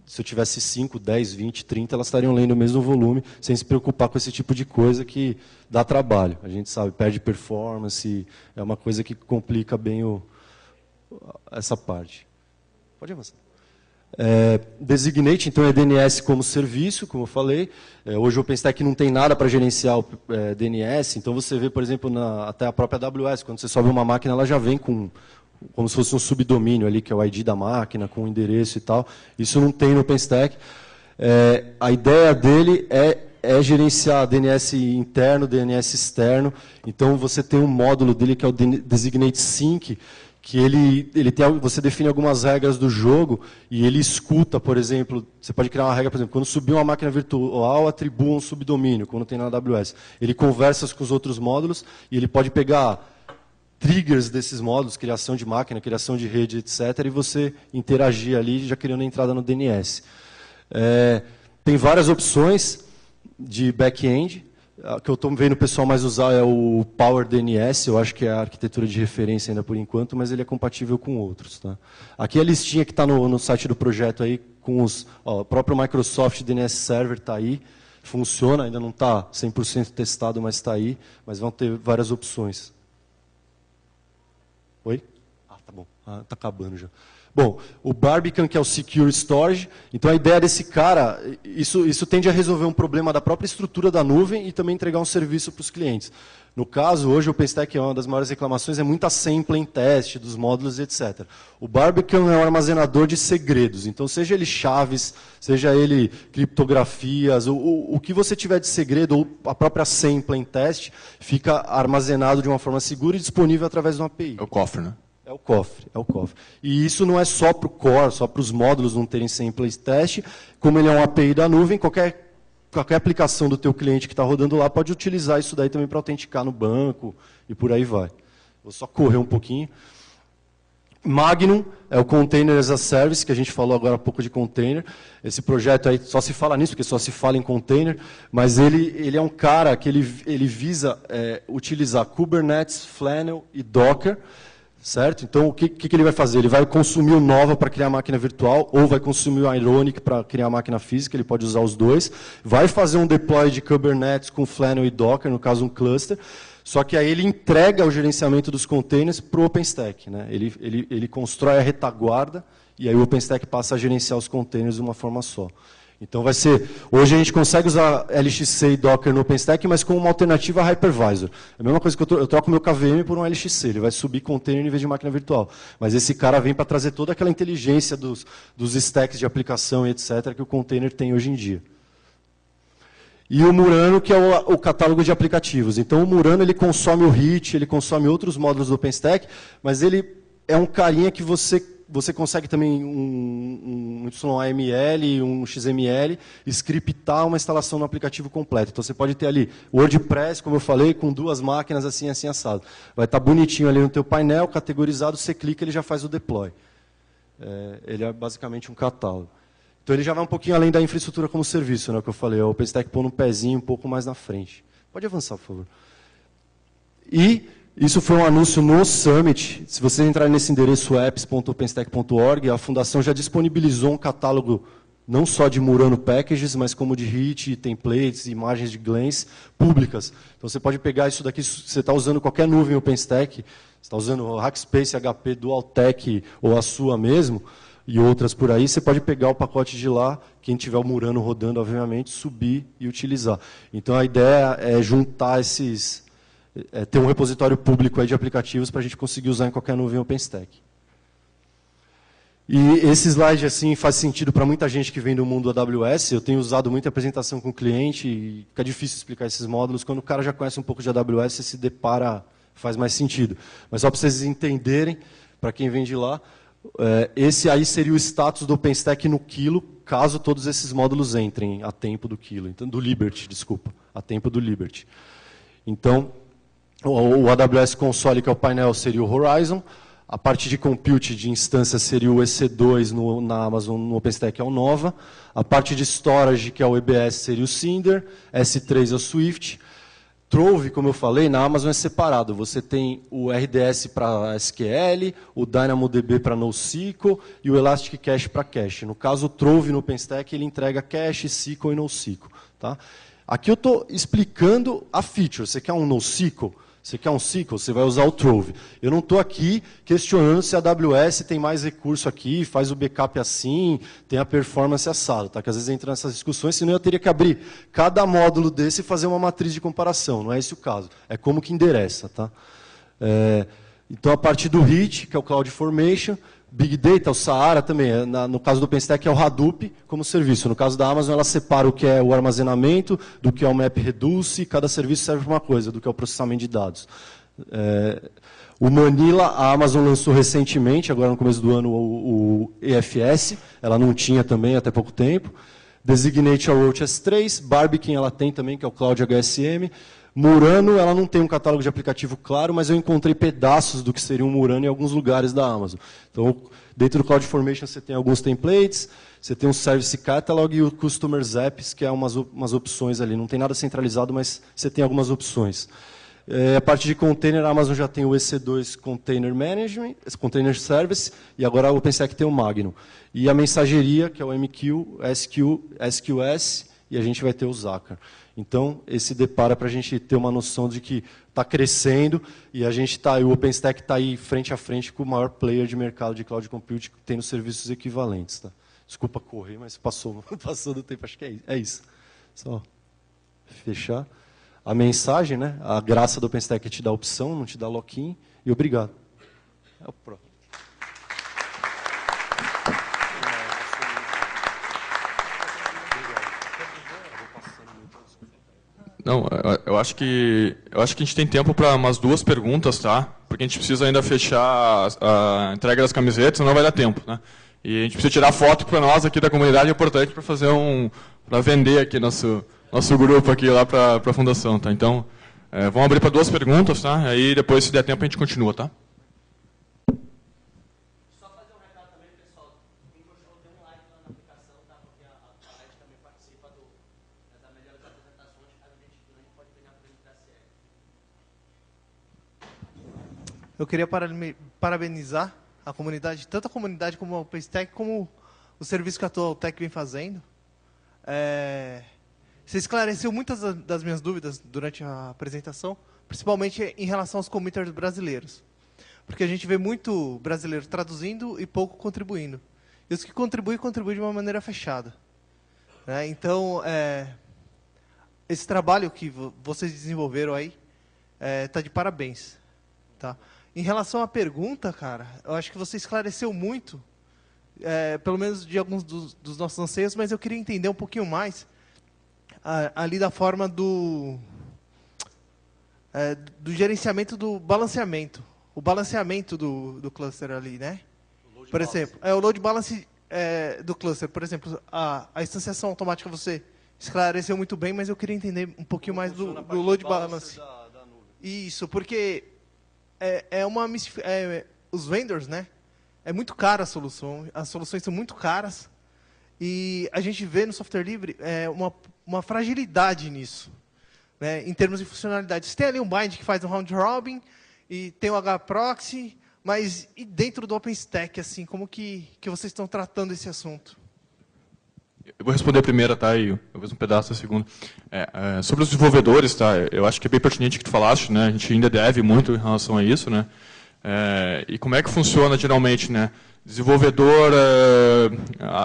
Se eu tivesse 5, 10, 20, 30, elas estariam lendo o mesmo volume, sem se preocupar com esse tipo de coisa que dá trabalho. A gente sabe, perde performance, é uma coisa que complica bem essa parte. Pode avançar. Designate, então, é DNS como serviço, como eu falei. Hoje o OpenStack não tem nada para gerenciar o DNS, então você vê, por exemplo, até a própria AWS, quando você sobe uma máquina, ela já vem como se fosse um subdomínio ali, que é o ID da máquina, com o endereço e tal. Isso não tem no OpenStack. A ideia dele é gerenciar DNS interno, DNS externo. Então você tem um módulo dele que é o Designate Sync, que você define algumas regras do jogo e ele escuta, por exemplo, você pode criar uma regra, por exemplo, quando subir uma máquina virtual, atribua um subdomínio, quando tem na AWS. Ele conversa com os outros módulos e ele pode pegar triggers desses módulos, criação de máquina, criação de rede, etc., e você interagir ali, já criando a entrada no DNS. Tem várias opções de back-end. O que eu estou vendo o pessoal mais usar é o Power DNS, eu acho que é a arquitetura de referência ainda por enquanto, mas ele é compatível com outros. Tá? Aqui a listinha que está no site do projeto, aí, com o próprio Microsoft DNS Server está aí, funciona, ainda não está 100% testado, mas está aí, mas vão ter várias opções. Oi? Tá bom, está acabando já. Bom, o Barbican, que é o Secure Storage, então a ideia desse cara, isso tende a resolver um problema da própria estrutura da nuvem e também entregar um serviço para os clientes. No caso, hoje o OpenStack, uma das maiores reclamações, é muita sampling teste dos módulos, etc. O Barbican é um armazenador de segredos, então seja ele chaves, seja ele criptografias, o que você tiver de segredo, ou a própria sampling teste, fica armazenado de uma forma segura e disponível através de uma API. É o cofre, né? É o cofre, é o cofre. E isso não é só para o core, só para os módulos não terem sampling teste, como ele é um API da nuvem, qualquer aplicação do teu cliente que está rodando lá pode utilizar isso daí também para autenticar no banco e por aí vai. Vou só correr um pouquinho. Magnum é o Container as a Service, que a gente falou agora há pouco de container. Esse projeto aí só se fala nisso, porque só se fala em container, mas ele é um cara que ele visa utilizar Kubernetes, Flannel e Docker. Certo? Então, o que ele vai fazer? Ele vai consumir o Nova para criar a máquina virtual, ou vai consumir o Ironic para criar a máquina física, ele pode usar os dois. Vai fazer um deploy de Kubernetes com Flannel e Docker, no caso um cluster, só que aí ele entrega o gerenciamento dos containers para o OpenStack. Né? Ele constrói a retaguarda, e aí o OpenStack passa a gerenciar os containers de uma forma só. Então vai ser, hoje a gente consegue usar LXC e Docker no OpenStack, mas com uma alternativa a hypervisor. É a mesma coisa que eu troco meu KVM por um LXC, ele vai subir container em vez de máquina virtual. Mas esse cara vem para trazer toda aquela inteligência dos stacks de aplicação e etc. que o container tem hoje em dia. E o Murano, que é o catálogo de aplicativos. Então o Murano ele consome o HIT, ele consome outros módulos do OpenStack, mas ele é um carinha que você consegue também um YAML, um XML, scriptar uma instalação no aplicativo completo. Então você pode ter ali WordPress, como eu falei, com 2 máquinas assim assado. Vai estar bonitinho ali no teu painel, categorizado, você clica, ele já faz o deploy. Ele é basicamente um catálogo. Então ele já vai um pouquinho além da infraestrutura como serviço, né, que eu falei. O OpenStack põe um pezinho um pouco mais na frente. Pode avançar, por favor. E isso foi um anúncio no Summit. Se você entrar nesse endereço apps.openstack.org, a Fundação já disponibilizou um catálogo não só de Murano Packages, mas como de HIT, templates, imagens de Glance públicas. Então você pode pegar isso daqui, se você está usando qualquer nuvem OpenStack, você está usando o Rackspace, HP, Dualtech ou a sua mesmo, e outras por aí, você pode pegar o pacote de lá, quem tiver o Murano rodando, obviamente, subir e utilizar. Então a ideia é juntar ter um repositório público aí de aplicativos para a gente conseguir usar em qualquer nuvem OpenStack. E esse slide assim, faz sentido para muita gente que vem do mundo AWS. Eu tenho usado muita apresentação com o cliente e fica difícil explicar esses módulos. Quando o cara já conhece um pouco de AWS, você se depara, faz mais sentido. Mas só para vocês entenderem, para quem vem de lá, esse aí seria o status do OpenStack no quilo, caso todos esses módulos entrem a tempo do quilo. Então, do Liberty, desculpa, a tempo do Liberty. Então, o AWS Console, que é o painel, seria o Horizon. A parte de compute de instância seria o EC2 na Amazon, no OpenStack é o Nova. A parte de storage, que é o EBS, seria o Cinder. S3 é o Swift. Trove, como eu falei, na Amazon é separado. Você tem o RDS para SQL, o DynamoDB para NoSQL e o Elastic Cache para cache. No caso, o Trove no OpenStack ele entrega cache, SQL e NoSQL. Tá? Aqui eu estou explicando a feature. Você quer um NoSQL? Você quer um SQL? Você vai usar o Trove. Eu não estou aqui questionando se a AWS tem mais recurso aqui, faz o backup assim, tem a performance assado, tá? Que às vezes entra nessas discussões, senão eu teria que abrir cada módulo desse e fazer uma matriz de comparação. Não é esse o caso. É como que endereça. Tá? Então, a partir do HIT, que é o CloudFormation, Big Data, o Sahara também, no caso do OpenStack é o Hadoop como serviço. No caso da Amazon, ela separa o que é o armazenamento, do que é o MapReduce, cada serviço serve para uma coisa, do que é o processamento de dados. O Manila, a Amazon lançou recentemente, agora no começo do ano, o EFS, ela não tinha também até pouco tempo. Designate a Roach S3, Barbican ela tem também, que é o Cloud HSM. Murano, ela não tem um catálogo de aplicativo claro, mas eu encontrei pedaços do que seria um Murano em alguns lugares da Amazon. Então, dentro do CloudFormation você tem alguns templates, você tem um Service Catalog e o Customers Apps, que é umas opções ali. Não tem nada centralizado, mas você tem algumas opções. A parte de container, a Amazon já tem o EC2 Container Management, Container Service, e agora o OpenStack tem o Magnum. E a mensageria, que é o MQ, SQS, e a gente vai ter o Zacar. Então, esse depara para a gente ter uma noção de que está crescendo e a gente o OpenStack está aí frente a frente com o maior player de mercado de cloud computing, tendo serviços equivalentes. Tá? Desculpa correr, mas passou do tempo, acho que é isso. Só fechar. A mensagem, né? A graça do OpenStack é te dar opção, não te dar lock-in, e obrigado. É o próximo. Não, eu acho que a gente tem tempo para umas 2 perguntas, tá? Porque a gente precisa ainda fechar a entrega das camisetas, senão não vai dar tempo, né? E a gente precisa tirar foto para nós aqui da comunidade, é importante para fazer para vender aqui nosso grupo aqui lá para a fundação, tá? Então, vamos abrir para 2 perguntas, tá? Aí depois, se der tempo, a gente continua, tá? Eu queria parabenizar a comunidade, tanto a comunidade como a OpenStack, como o serviço que a Atualtech vem fazendo. Você esclareceu muitas das minhas dúvidas durante a apresentação, principalmente em relação aos committers brasileiros. Porque a gente vê muito brasileiro traduzindo e pouco contribuindo. E os que contribuem de uma maneira fechada. Então, esse trabalho que vocês desenvolveram aí está de parabéns. Tá? Em relação à pergunta, cara, eu acho que você esclareceu muito, pelo menos de alguns dos nossos anseios, mas eu queria entender um pouquinho mais ali da forma do gerenciamento do balanceamento. O balanceamento do cluster ali, né? Por exemplo, o load balance do cluster. Por exemplo, a instanciação automática você esclareceu muito bem, mas eu queria entender um pouquinho mais do load balance. Isso, porque os vendors, né? É muito cara a solução, as soluções são muito caras e a gente vê no software livre uma fragilidade nisso, né? Em termos de funcionalidade. Você tem ali um bind que faz um round robin e tem o hproxy, mas e dentro do OpenStack, assim, como que vocês estão tratando esse assunto? Eu vou responder a primeira, tá? E eu vejo um pedaço da segunda. Sobre os desenvolvedores, tá? Eu acho que é bem pertinente o que tu falaste, né? A gente ainda deve muito em relação a isso, né? E como é que funciona geralmente, né? Desenvolvedor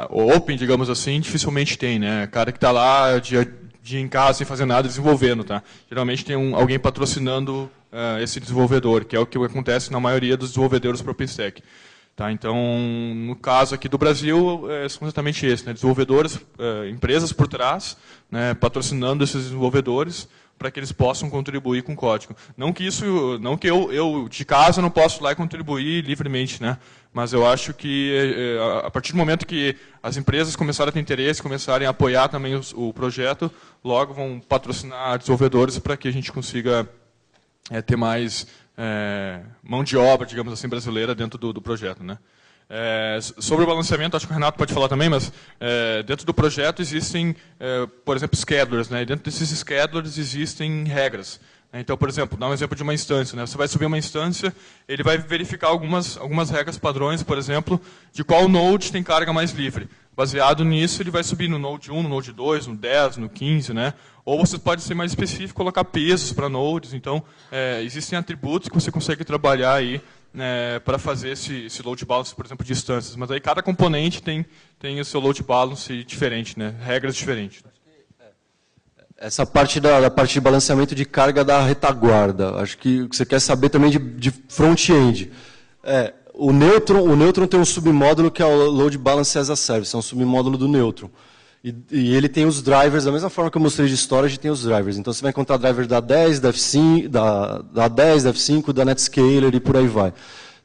open, digamos assim, dificilmente tem, né? Cara que está lá de em casa sem fazer nada desenvolvendo, tá? Geralmente tem alguém patrocinando esse desenvolvedor, que é o que acontece na maioria dos desenvolvedores para o OpenStack. Tá, então, no caso aqui do Brasil, são exatamente esses, né, desenvolvedores, empresas por trás, né, patrocinando esses desenvolvedores para que eles possam contribuir com o código. Não que eu de casa não posso ir lá e contribuir livremente, né, mas eu acho que a partir do momento que as empresas começarem a ter interesse, começarem a apoiar também o projeto, logo vão patrocinar desenvolvedores para que a gente consiga ter mais mão de obra, digamos assim, brasileira dentro do projeto, né? Sobre o balanceamento, acho que o Renato pode falar também, mas dentro do projeto existem, por exemplo, schedulers, né? E dentro desses schedulers existem regras. Então, por exemplo, dá um exemplo de uma instância, né? Você vai subir uma instância, ele vai verificar algumas regras padrões, por exemplo, de qual node tem carga mais livre. Baseado nisso, ele vai subir no Node 1, no Node 2, no 10, no 15, né? Ou você pode ser mais específico, colocar pesos para nodes. Então, existem atributos que você consegue trabalhar aí para fazer esse load balance, por exemplo, de instâncias. Mas aí cada componente tem o seu load balance diferente, né? Regras diferentes. Essa parte da parte de balanceamento de carga da retaguarda. Acho que você quer saber também de front-end. O Neutron tem um submódulo que é o Load Balance as a Service, é um submódulo do Neutron. E ele tem os drivers, da mesma forma que eu mostrei de storage, tem os drivers. Então você vai encontrar driver da 10, da F5, da 10, da F5, da Netscaler e por aí vai.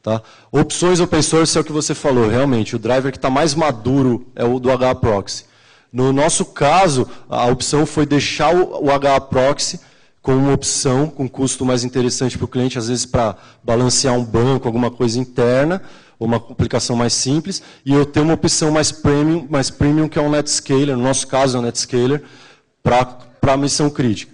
Tá? Opções open source é o que você falou, realmente. O driver que está mais maduro é o do HAProxy. No nosso caso, a opção foi deixar o HAProxy como uma opção, com custo mais interessante para o cliente, às vezes para balancear um banco, alguma coisa interna, ou uma aplicação mais simples, e eu tenho uma opção mais premium que é o Netscaler, no nosso caso é o Netscaler, para a missão crítica.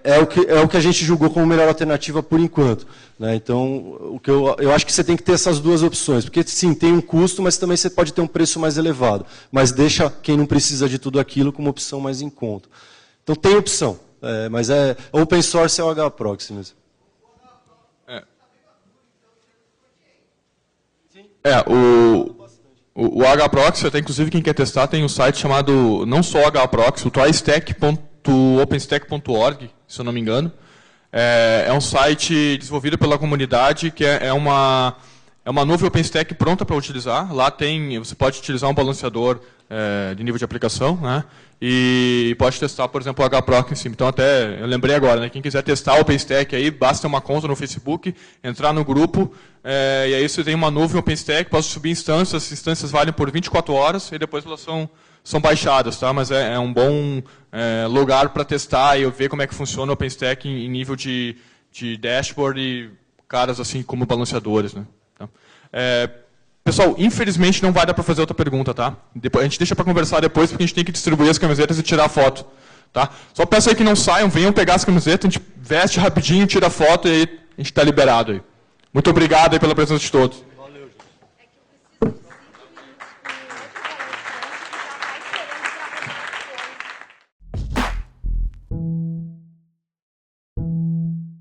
É o que a gente julgou como melhor alternativa por enquanto. Né? Então, eu acho que você tem que ter essas duas opções, porque sim, tem um custo, mas também você pode ter um preço mais elevado, mas deixa quem não precisa de tudo aquilo como opção mais em conta. Então tem opção. Mas open source é o HAProxy mesmo. O HAProxy, até inclusive quem quer testar, tem um site chamado, não só HAProxy, o trystack.openstack.org, se eu não me engano. É um site desenvolvido pela comunidade, que é uma nuvem OpenStack pronta para utilizar. Lá você pode utilizar um balanceador de nível de aplicação, né? E pode testar, por exemplo, o HAProxy em cima. Então, até eu lembrei agora, né? Quem quiser testar o OpenStack, aí, basta ter uma conta no Facebook, entrar no grupo, e aí você tem uma nuvem OpenStack, pode subir instâncias, as instâncias valem por 24 horas, e depois elas são baixadas, tá? Mas é um bom lugar para testar e ver como é que funciona o OpenStack em nível de dashboard e caras assim como balanceadores, né? Tá? Pessoal, infelizmente não vai dar para fazer outra pergunta, tá? A gente deixa para conversar depois, porque a gente tem que distribuir as camisetas e tirar a foto, tá? Só peço aí que não saiam, venham pegar as camisetas, a gente veste rapidinho, tira a foto e aí a gente está liberado aí. Muito obrigado aí pela presença de todos.